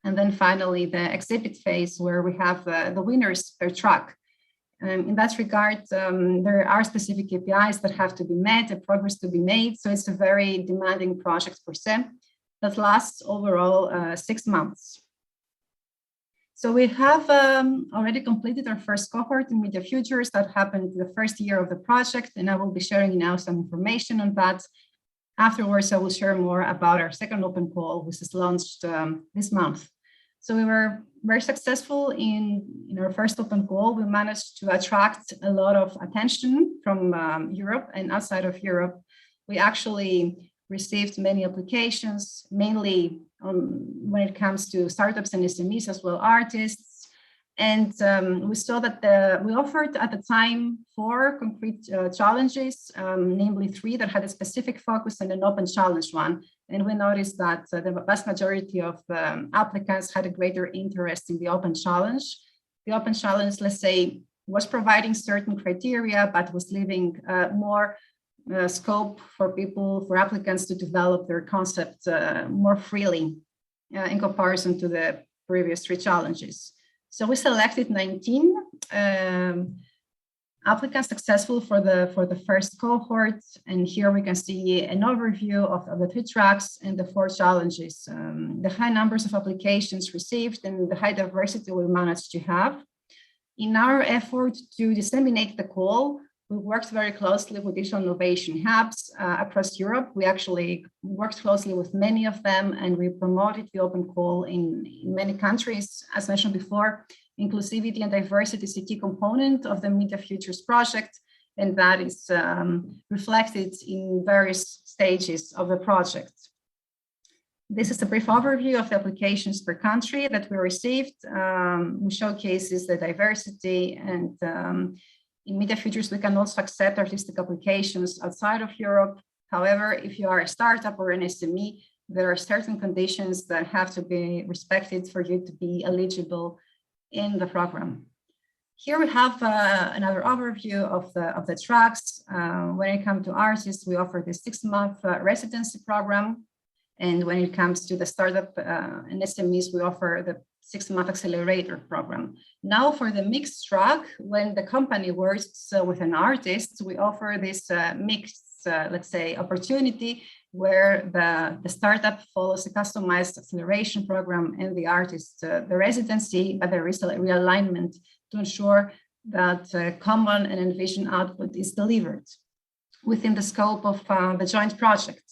and then finally the exhibit phase where we have the winners per track. In that regard, there are specific KPIs that have to be met and progress to be made. So it's a very demanding project per se that lasts overall 6 months. So we have already completed our first cohort in Media Futures that happened the first year of the project, and I will be sharing now some information on that. Afterwards, I will share more about our second open call, which is launched this month. So we were very successful in our first open call. We managed to attract a lot of attention from Europe and outside of Europe. We actually received many applications, mainly when it comes to startups and SMEs as well artists. And we saw that we offered at the time 4 concrete challenges, namely 3 that had a specific focus and an open challenge one. And we noticed that the vast majority of the applicants had a greater interest in the open challenge. The open challenge, let's say, was providing certain criteria, but was leaving more scope for applicants to develop their concept more freely in comparison to the previous 3 challenges. So we selected 19 applicants successful for the first cohort. And here we can see an overview of the 3 tracks and the 4 challenges, the high numbers of applications received and the high diversity we managed to have. In our effort to disseminate the call, we worked very closely with digital innovation hubs across Europe. We actually worked closely with many of them, and we promoted the open call in many countries. As mentioned before, inclusivity and diversity is a key component of the Media Futures project, and that is reflected in various stages of the project. This is a brief overview of the applications per country that we received. We showcases the diversity, and in Media Futures, we can also accept artistic applications outside of Europe. However, if you are a startup or an SME, there are certain conditions that have to be respected for you to be eligible in the program. Here we have another overview of the tracks. When it comes to artists, we offer the 6-month residency program. And when it comes to the startup and SMEs, we offer the 6-month accelerator program. Now for the mixed track, when the company works with an artist, we offer this mixed, let's say, opportunity where the startup follows a customized acceleration program and the artist, the residency, but there is a realignment to ensure that common and envisioned output is delivered within the scope of the joint project.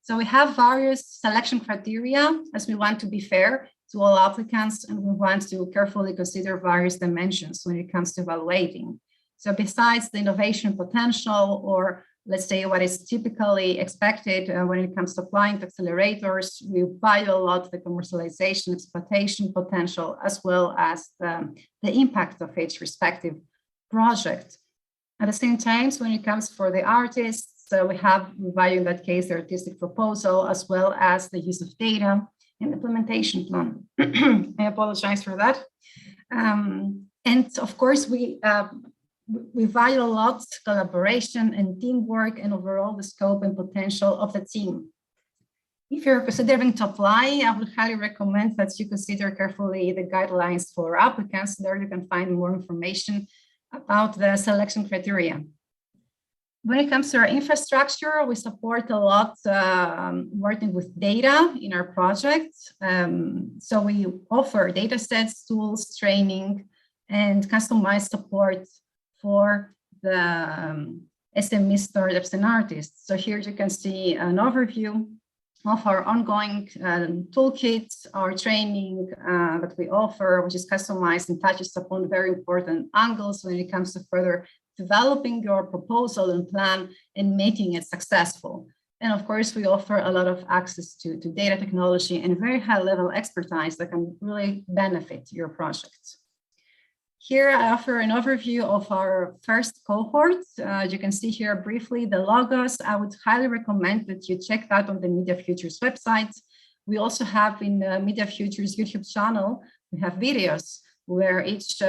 So we have various selection criteria as we want to be fair to all applicants, and we want to carefully consider various dimensions when it comes to evaluating. So besides the innovation potential, or let's say what is typically expected when it comes to applying to accelerators, we value a lot the commercialization, exploitation potential, as well as the impact of each respective project. At the same time, when it comes for the artists, we have reviewed in that case the artistic proposal as well as the use of data and implementation plan. I apologize for that. And of course, we value a lot collaboration and teamwork and overall the scope and potential of the team. If you're considering to apply, I would highly recommend that you consider carefully the guidelines for applicants. There you can find more information about the selection criteria. When it comes to our infrastructure, we support a lot working with data in our project. So we offer data sets, tools, training, and customized support for the SME startups and artists. So here you can see an overview of our ongoing toolkit, our training that we offer, which is customized and touches upon very important angles when it comes to further developing your proposal and plan and making it successful. And of course, we offer a lot of access to data technology and very high level expertise that can really benefit your project. Here I offer an overview of our first cohort. You can see here briefly the logos. I would highly recommend that you check that on the Media Futures website. We also have in the Media Futures YouTube channel, we have videos where each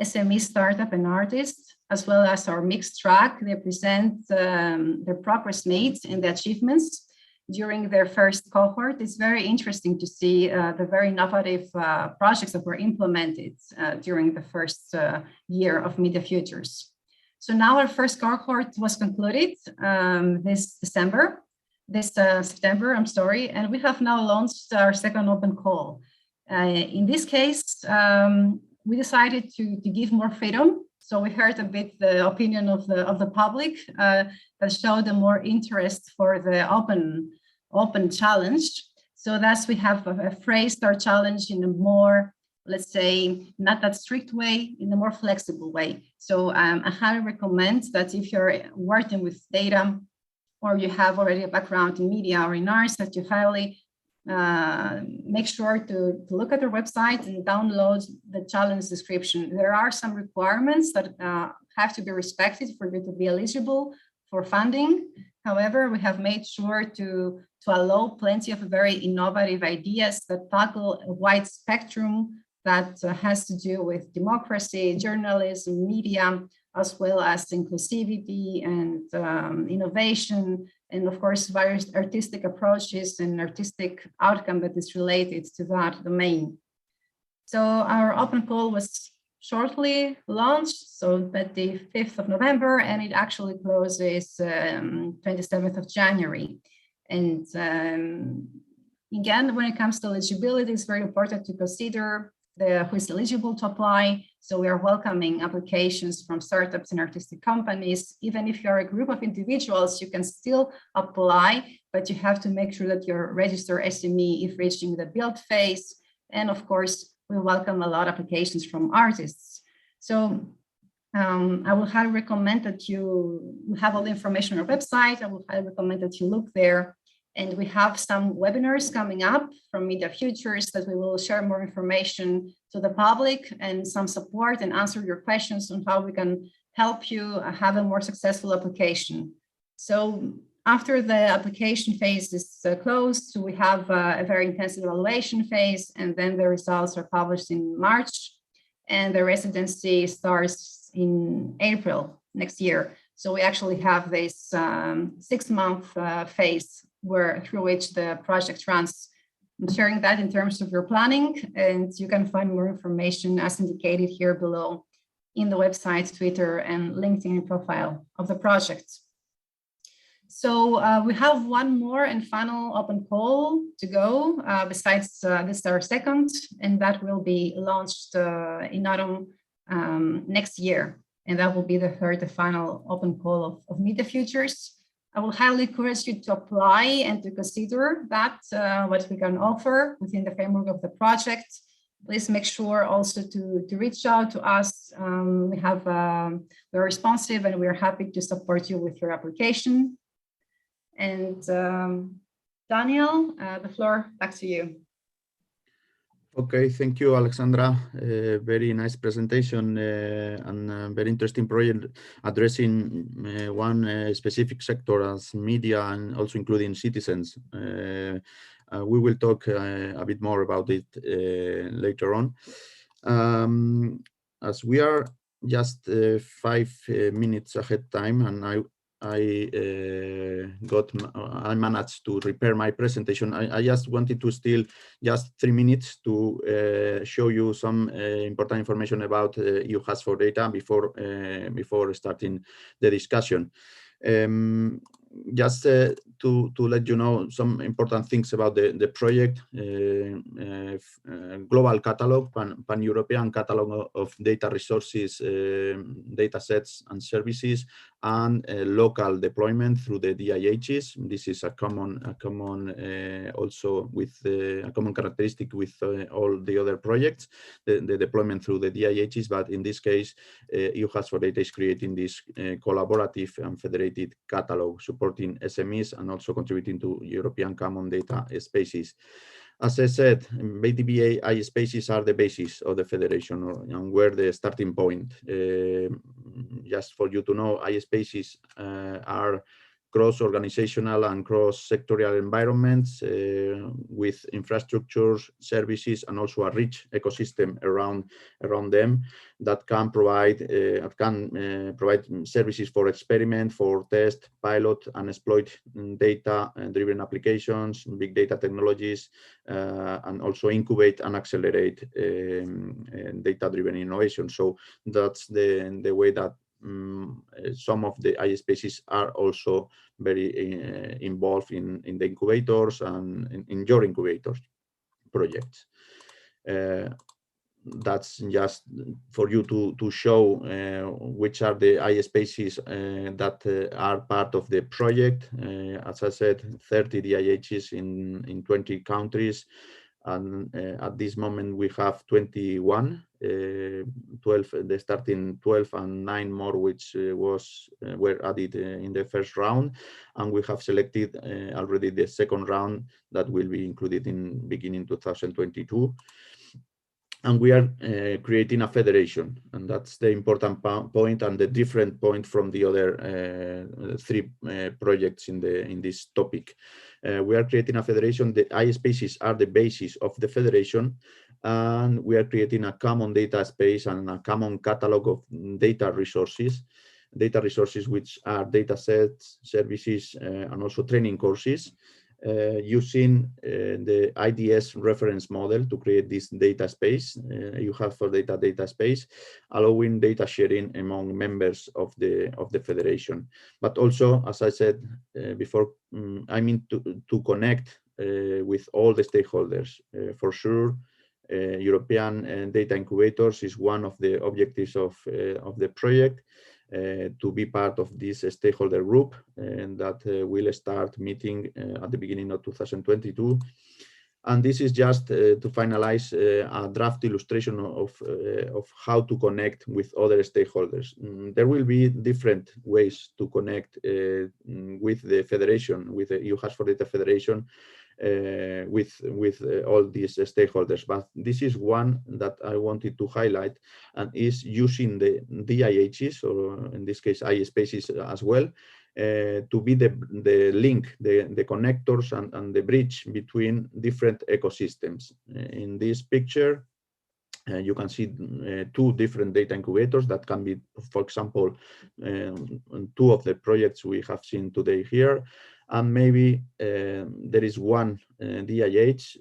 SME startup and artist, as well as our mixed track, they present their progress made and the achievements during their first cohort. It's very interesting to see the very innovative projects that were implemented during the first year of Media Futures. So now our first cohort was concluded this September, and we have now launched our second open call. In this case, we decided to give more freedom. So we heard a bit the opinion of the public that showed a more interest for the open challenge. So thus we have phrased our challenge in a more, let's say, not that strict way, in a more flexible way. So I highly recommend that if you're working with data or you have already a background in media or in arts, that you highly make sure to look at our website and download the challenge description. There are some requirements that have to be respected for you to be eligible for funding. However, we have made sure to allow plenty of very innovative ideas that tackle a wide spectrum that has to do with democracy, journalism, media, as well as inclusivity and innovation, and of course, various artistic approaches and artistic outcome that is related to that domain. So our open call was shortly launched, so at the 5th of November, and it actually closes 27th of January. And again, when it comes to eligibility, it's very important to consider who is eligible to apply. So we are welcoming applications from startups and artistic companies. Even if you're a group of individuals, you can still apply, but you have to make sure that your registered SME is reaching the build phase. And of course, we welcome a lot of applications from artists. So I will highly recommend that you have all the information on our website. I will highly recommend that you look there. And we have some webinars coming up from Media Futures that we will share more information to the public and some support and answer your questions on how we can help you have a more successful application. So after the application phase is closed, we have a very intensive evaluation phase, and then the results are published in March, and the residency starts in April next year. So we actually have this 6-month phase through which the project runs. I'm sharing that in terms of your planning, and you can find more information as indicated here below in the website, Twitter, and LinkedIn profile of the project. So we have one more and final open call to go besides this is our second, and that will be launched in autumn next year. And that will be the third and final open call of Media Futures. I will highly encourage you to apply and to consider that what we can offer within the framework of the project. Please make sure also to reach out to us. We're responsive and we're happy to support you with your application. And Daniel, the floor back to you. Okay, thank you, Alexandra. Very nice presentation and very interesting project addressing one specific sector as media and also including citizens. We will talk a bit more about it later on. As we are just 5 minutes ahead time, and I managed to prepare my presentation. I just wanted to steal just 3 minutes to show you some important information about DIHs for data before starting the discussion. Just to let you know some important things about the project. Global catalog, pan-European catalog of data resources, data sets and services, and local deployment through the DIHs. This is a common also with a common characteristic with all the other projects, the deployment through the DIHs, but in this case, DIHs for data is creating this collaborative and federated catalog supporting SMEs and also contributing to European common data spaces. As I said, BDBA iSpaces are the basis of the federation and were the starting point. Just for you to know, iSpaces are cross-organizational and cross-sectorial environments with infrastructures, services, and also a rich ecosystem around them that can provide services for experiment, for test, pilot, and exploit data-driven applications, big data technologies, and also incubate and accelerate data-driven innovation. So that's the way that some of the iSpaces are also very involved in the incubators and in your incubators projects. That's just for you to show which are the iSpaces that are part of the project. As I said, 30 DIHs in 20 countries. And at this moment we have 21, 12, the starting 12 and 9 more which were added in the first round, and we have selected already the second round that will be included in beginning 2022. And we are creating a federation, and that's the important point and the different point from the other 3 projects in this topic. We are creating a federation. The iSpaces are the basis of the federation, and we are creating a common data space and a common catalog of data resources which are data sets, services, and also training courses. Using the IDS reference model to create this data space, you have for data space, allowing data sharing among members of the federation. But also, as I said before, I mean to connect with all the stakeholders. For sure, European data incubators is one of the objectives of the project. To be part of this stakeholder group, and that will start meeting at the beginning of 2022. And this is just to finalize a draft illustration of how to connect with other stakeholders. There will be different ways to connect with the federation, with the DIHs for Data Federation, with all these stakeholders, but this is one that I wanted to highlight, and is using the DIHs, or in this case iSpaces as well, to be the link, the connectors and the bridge between different ecosystems. In this picture, you can see 2 different data incubators that can be, for example, 2 of the projects we have seen today here. And maybe there is one DIH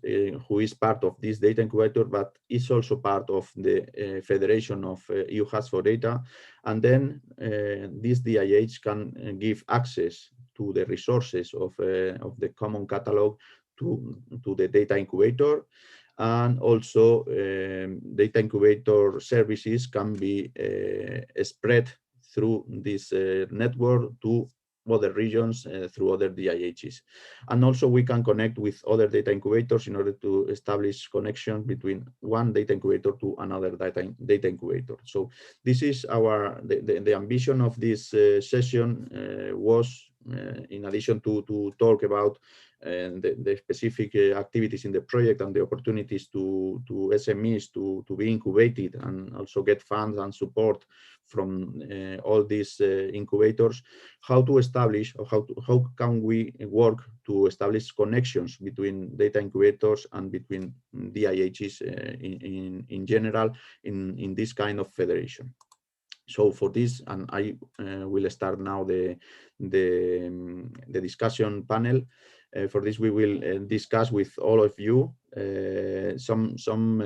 who is part of this data incubator, but is also part of the Federation of DIHs for Data. And then this DIH can give access to the resources of the common catalog to the data incubator. And also data incubator services can be spread through this network to other regions through other DIHs. And also we can connect with other data incubators in order to establish connection between one data incubator to another data incubator. So this is the ambition of this session was in addition to talk about the specific activities in the project and the opportunities to SMEs to be incubated and also get funds and support from all these incubators, how to establish or how can we work to establish connections between data incubators and between DIHs in general in this kind of federation. So for this, and I will start now the discussion panel. For this, we will discuss with all of you some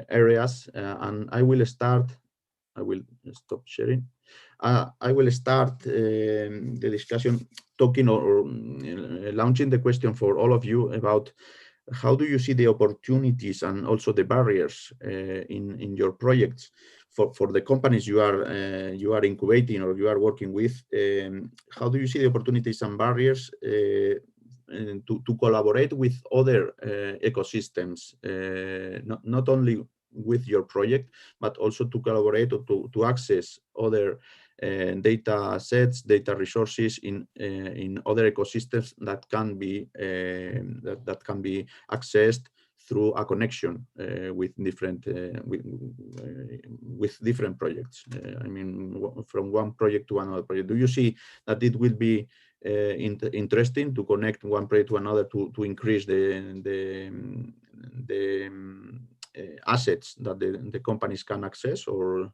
areas, and I will start. I will stop sharing. I will start the discussion talking or launching the question for all of you about how do you see the opportunities and also the barriers in your projects for the companies you are incubating or you are working with. How do you see the opportunities and barriers to collaborate with other ecosystems, not only with your project, but also to collaborate or to access other data sets, data resources in other ecosystems that can be accessed through a connection with different projects. I mean, from one project to another project. Do you see that it will be interesting to connect one project to another to increase the assets that the companies can access, or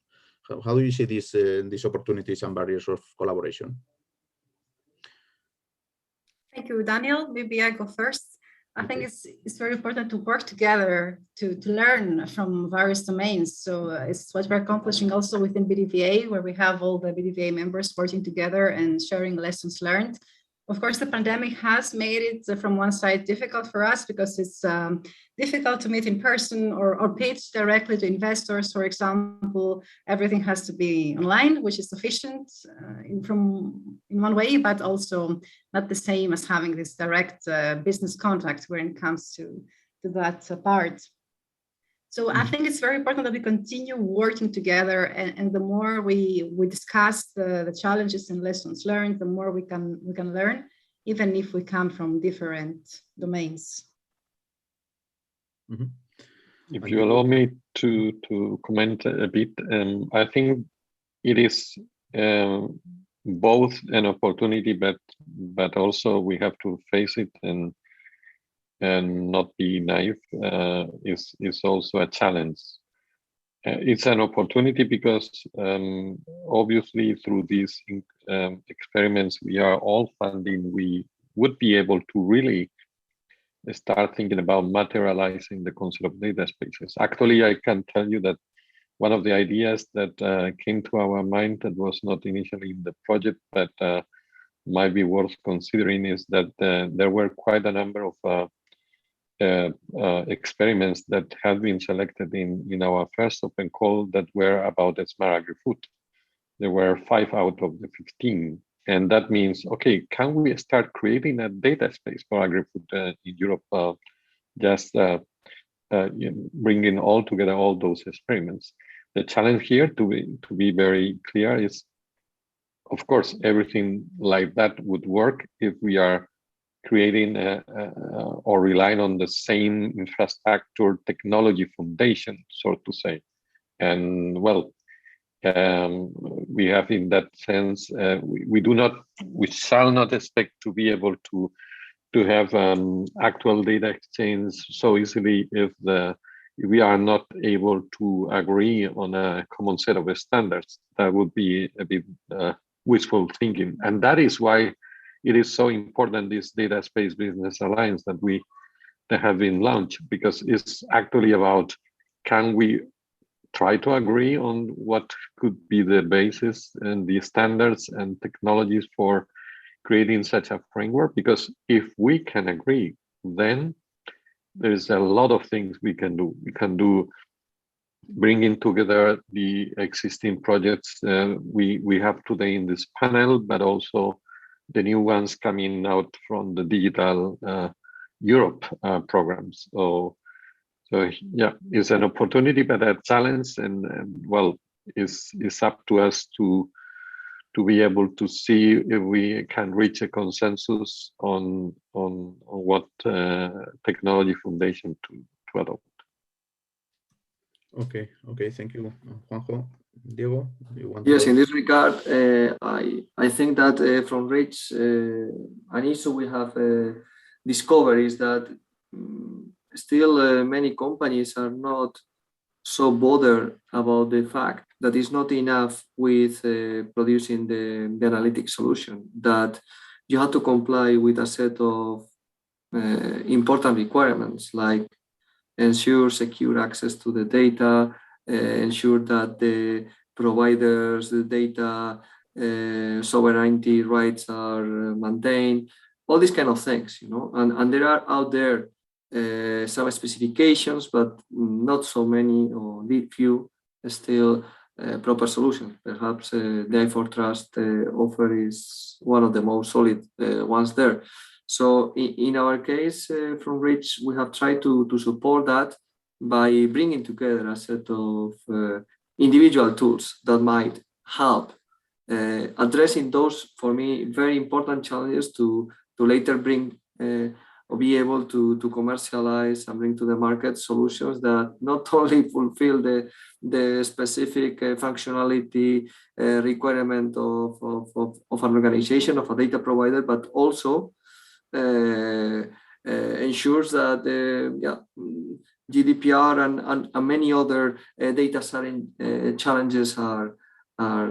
how do you see these opportunities and barriers of collaboration? Thank you, Daniel. Maybe I go first. I think it's very important to work together to learn from various domains. So it's what we're accomplishing also within BDVA, where we have all the BDVA members working together and sharing lessons learned. Of course, the pandemic has made it, from one side, difficult for us because it's difficult to meet in person or pitch directly to investors. For example, everything has to be online, which is sufficient in one way, but also not the same as having this direct business contact when it comes to that part. So I think it's very important that we continue working together, and the more we discuss the challenges and lessons learned, the more we can learn, even if we come from different domains. Mm-hmm. If you allow me to comment a bit, I think it is both an opportunity, but also we have to face it and not be naive. Is also a challenge. It's an opportunity because obviously through these experiments we are all funding, we would be able to really start thinking about materializing the concept of data spaces. Actually, I can tell you that one of the ideas that came to our mind that was not initially in the project, but might be worth considering, is that there were quite a number of experiments that have been selected in our first open call that were about the smart agri-food. There were 5 out of the 15. And that means, okay, can we start creating a data space for agri-food in Europe? Bringing all together all those experiments. The challenge here, to be very clear, is, of course, everything like that would work if we are creating or relying on the same infrastructure technology foundation, so to say. And well, we have in that sense, we shall not expect to be able to have actual data exchange so easily if we are not able to agree on a common set of standards. That would be a bit wishful thinking. And that is why it is so important, this Data Space Business Alliance that have been launched, because it's actually about, can we try to agree on what could be the basis and the standards and technologies for creating such a framework? Because if we can agree, then there's a lot of things we can do. We can do bringing together the existing projects we have today in this panel, but also the new ones coming out from the Digital Europe programs. So yeah, it's an opportunity, but a challenge, and well, it's up to us to be able to see if we can reach a consensus on what technology foundation to adopt. Okay, thank you, Juanjo. Diego, do you want Yes, to... in this regard, I think that from REACH, an issue we have discovered is that still many companies are not so bothered about the fact that it's not enough with producing the analytic solution, that you have to comply with a set of important requirements, like ensure secure access to the data, ensure that the providers, the data sovereignty rights are maintained, all these kind of things, you know, and there are out there some specifications, but not so many or few still proper solutions. Perhaps the i4Trust offer is one of the most solid ones there. So in our case, from REACH, we have tried to support that by bringing together a set of individual tools that might help addressing those, for me, very important challenges to later bring or be able to commercialize and bring to the market solutions that not only fulfill the specific functionality requirement of an organization, of a data provider, but also ensures that GDPR and many other data sharing challenges are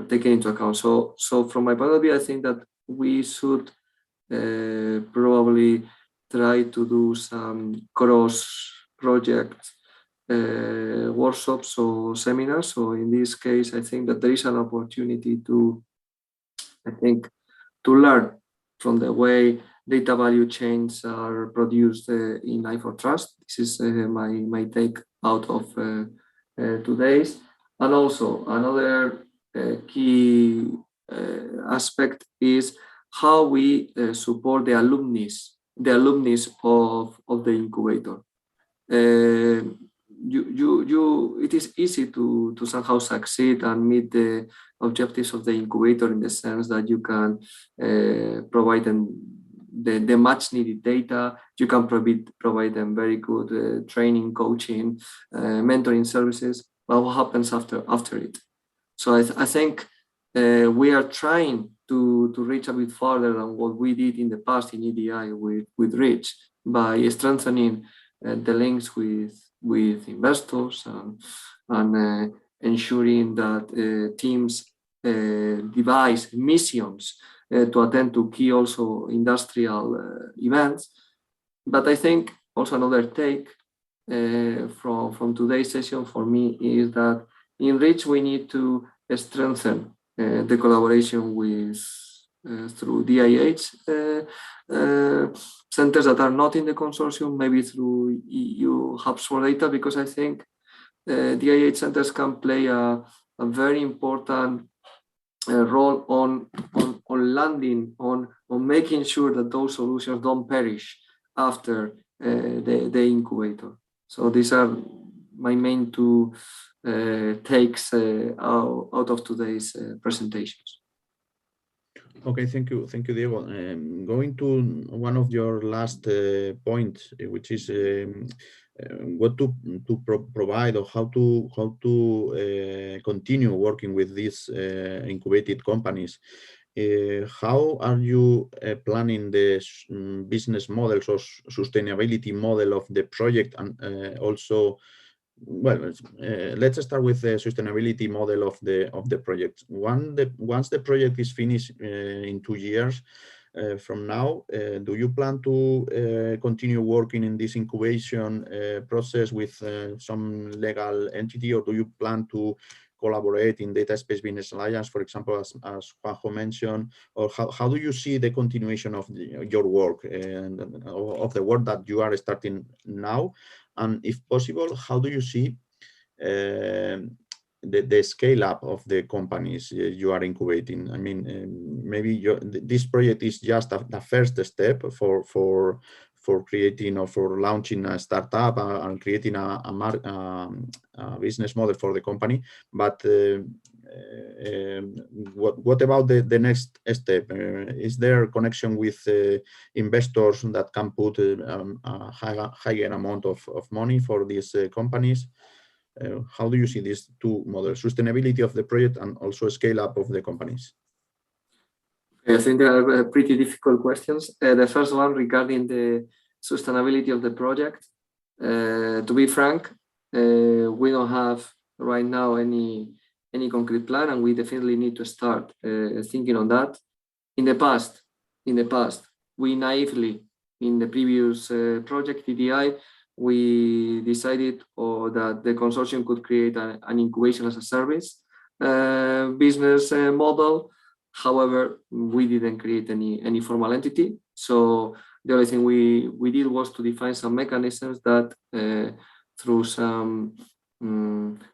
taken into account. So from my point of view, I think that we should probably try to do some cross-project workshops or seminars. So in this case, I think that there is an opportunity to learn from the way data value chains are produced in i4Trust. This is my take out of today's. And also another key aspect is how we support the alumni of the incubator. It is easy to somehow succeed and meet the objectives of the incubator in the sense that you can provide them the much needed data. You can provide them very good training, coaching, mentoring services. But what happens after it? So I think we are trying to reach a bit farther than what we did in the past in EDI with REACH by strengthening the links with investors and ensuring that teams devise missions to attend to key also industrial events. But I think also another take from today's session for me is that in REACH we need to strengthen the collaboration with through DIHs centers that are not in the consortium, maybe through EU hubs for data, because I think DIH centers can play a very important role on landing, on making sure that those solutions don't perish after the incubator. So these are my main two takes out of today's presentations. Okay, thank you, Diego. Going to one of your last points, which is what to provide or how to continue working with these incubated companies. How are you planning the business models or sustainability model of the project, and also, well, let's start with the sustainability model of the project. Once the project is finished in 2 years from now, do you plan to continue working in this incubation process with some legal entity, or do you plan to collaborate in Data Space Business Alliance, for example, as Juanjo mentioned, or how do you see the continuation of your work and of the work that you are starting now? And if possible, how do you see the scale up of the companies you are incubating? I mean, maybe this project is just the first step for creating or for launching a startup and creating a business model for the company. But what about the next step? Is there a connection with investors that can put a higher amount of money for these companies? How do you see these two models, sustainability of the project and also scale up of the companies? I think they are pretty difficult questions. The first one regarding the sustainability of the project. To be frank, we don't have right now any concrete plan, and we definitely need to start thinking on that. In the past, we naively, in the previous project DDI, we decided that the consortium could create an incubation as a service business model. However, we didn't create any formal entity. So the only thing we did was to define some mechanisms that through some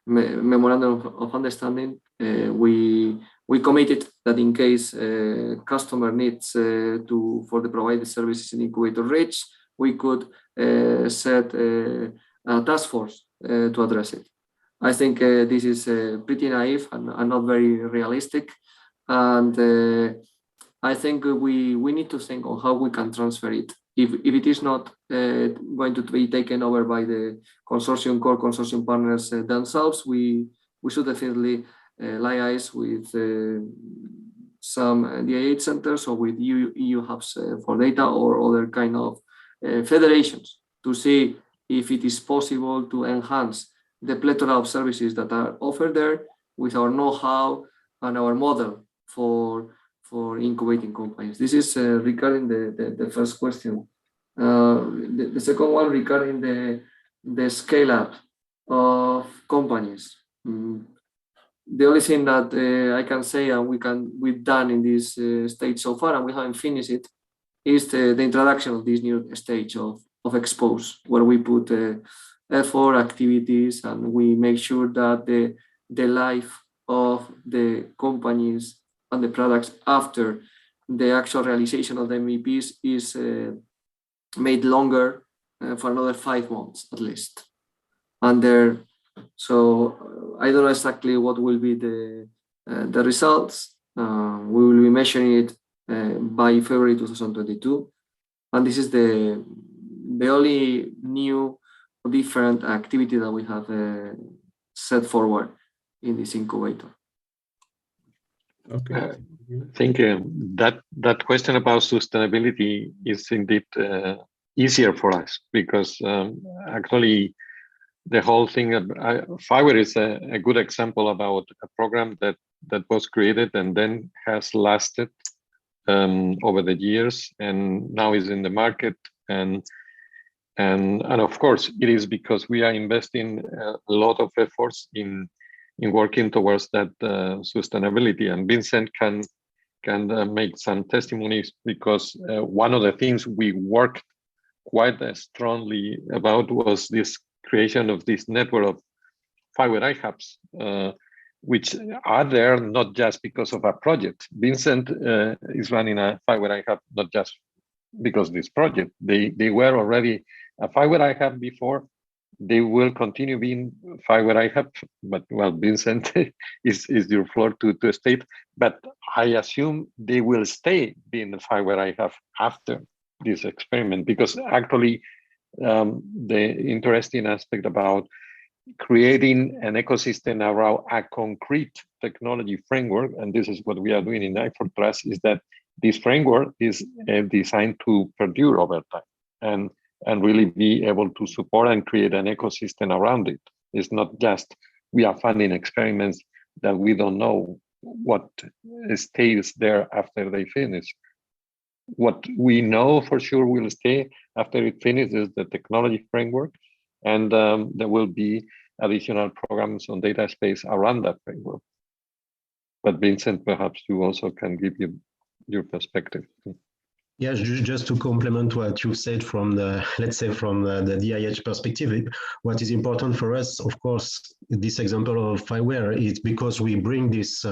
memorandum of understanding, we committed that in case customer needs for the provided services in incubator reach, we could set a task force to address it. I think this is pretty naive and not very realistic. And I think we need to think on how we can transfer it. If it is not going to be taken over by the consortium, core consortium partners themselves, we should definitely liaise with some DIH centers or with EU hubs for data or other kind of federations to see if it is possible to enhance the plethora of services that are offered there with our know-how and our model for incubating companies. This is regarding the first question. The second one regarding the scale up of companies. The only thing that I can say and we've done in this stage so far, and we haven't finished it, is the introduction of this new stage of expose, where we put effort, activities, and we make sure that the life of the companies and the products after the actual realization of the MVPs is made longer for another 5 months at least. So I don't know exactly what will be the results. We will be measuring it by February 2022, and this is the only new different activity that we have set forward in this incubator. Okay. Thank you. That question about sustainability is indeed easier for us because actually the whole thing, Fiverr is a good example about a program that was created and then has lasted over the years and now is in the market. And of course, it is because we are investing a lot of efforts in working towards that sustainability. And Vincent can make some testimonies because one of the things we worked quite strongly about was this creation of this network of Fiverr DIHs, which are there not just because of a project. Vincent is running a Fiverr DIHub not just because of this project. They were already a Fiverr DIHub before. They will continue being Fiverr DIHub, but well, Vincent is your floor to state. But I assume they will stay being the Fiverr DIHub after this experiment, because actually the interesting aspect about creating an ecosystem around a concrete technology framework, and this is what we are doing in i4Trust, is that this framework is designed to perdure over time and really be able to support and create an ecosystem around it. It's not just we are funding experiments that we don't know what stays there after they finish. What we know for sure will stay after it finishes the technology framework, and there will be additional programs on data space around that framework. But Vincent, perhaps you also can give your perspective. Yeah, just to complement what you said from the, let's say, from the DIH perspective, what is important for us, of course, this example of Fiverr is because we bring this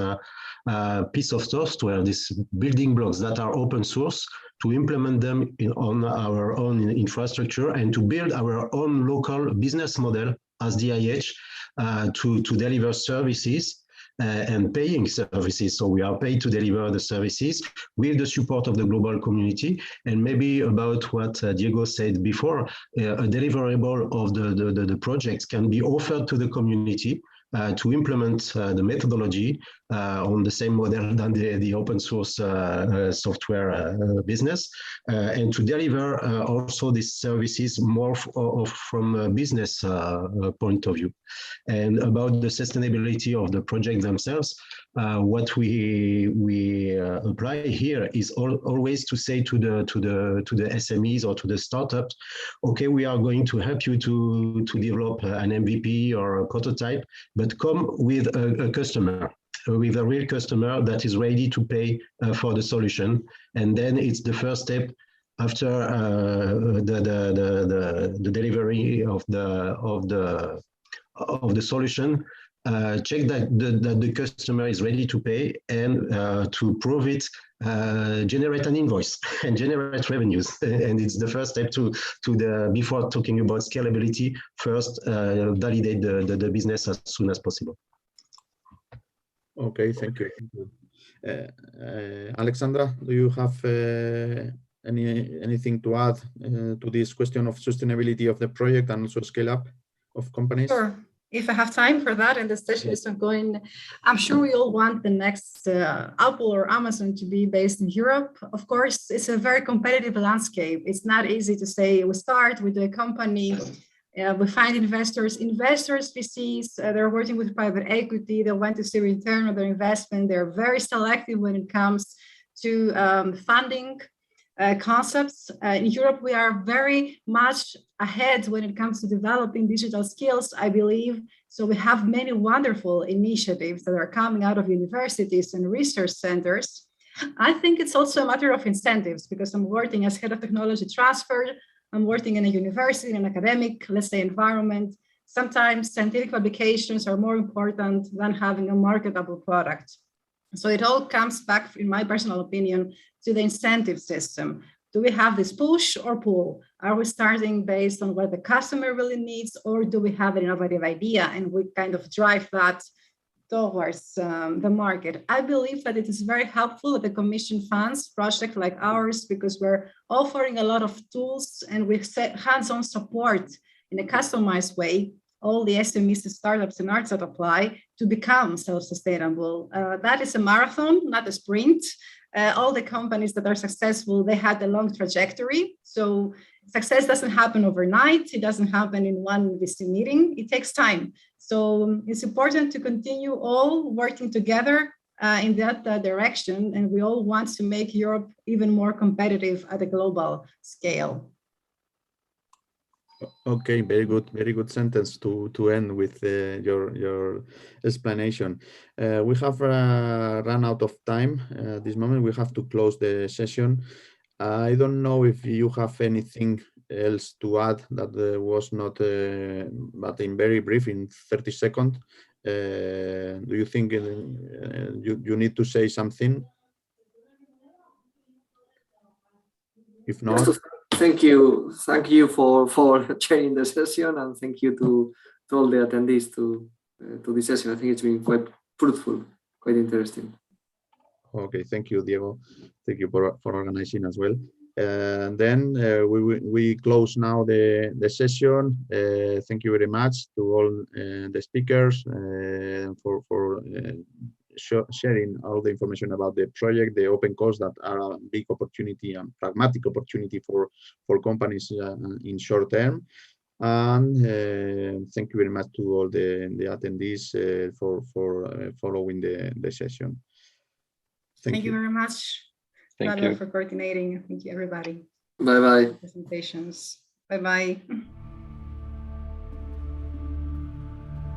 piece of software, these building blocks that are open source, to implement them on our own infrastructure and to build our own local business model as DIH to deliver services and paying services. So we are paid to deliver the services with the support of the global community. And maybe about what Diego said before, a deliverable of the projects can be offered to the community to implement the methodology on the same model than the open source software business, and to deliver also these services more from a business point of view. And about the sustainability of the project themselves, what we apply here is always to say to the SMEs or to the startups, okay, we are going to help you to develop an MVP or a prototype, but come with a customer, with a real customer that is ready to pay for the solution. And then it's the first step after the delivery of the solution. Check that the customer is ready to pay, and to prove it, generate an invoice and generate revenues. And it's the first step before talking about scalability. First, validate the business as soon as possible. Okay, thank you. Alexandra, do you have anything to add to this question of sustainability of the project and also scale up of companies? Sure. If I have time for that, and the session is ongoing, I'm sure we all want the next Apple or Amazon to be based in Europe. Of course, it's a very competitive landscape. It's not easy to say we start with a company, we find investors, VCs, they're working with private equity, they want to see return on their investment. They're very selective when it comes to funding concepts. In Europe, we are very much ahead when it comes to developing digital skills, I believe. So we have many wonderful initiatives that are coming out of universities and research centers. I think it's also a matter of incentives, because I'm working as head of technology transfer. I'm working in a university, in an academic, let's say, environment. Sometimes scientific publications are more important than having a marketable product. So it all comes back, in my personal opinion, to the incentive system. Do we have this push or pull? Are we starting based on what the customer really needs, or do we have an innovative idea and we kind of drive that towards the market? I believe that it is very helpful that the Commission funds projects like ours, because we're offering a lot of tools and we set hands-on support in a customized way all the SMEs, the startups and arts that apply to become self-sustainable. That is a marathon, not a sprint. All the companies that are successful, they had a long trajectory. So success doesn't happen overnight. It doesn't happen in one VC meeting. It takes time. So it's important to continue all working together in that direction. And we all want to make Europe even more competitive at a global scale. Okay, very good sentence to end with your explanation. We have run out of time at this moment. We have to close the session. I don't know if you have anything else to add that was not, but in very brief, in 30 seconds. Do you think you need to say something? If not, thank you for chairing the session, and thank you to all the attendees to this session. I think it's been quite fruitful, quite interesting. Okay, thank you, Diego. Thank you for organizing as well. And then we close now the session. Thank you very much to all the speakers for sharing all the information about the project, the open calls that are a big opportunity and pragmatic opportunity for companies in short term. And thank you very much to all the attendees for following the session. Thank you very much. Thank you for coordinating. Thank you, everybody. Bye-bye. Presentations. Bye-bye.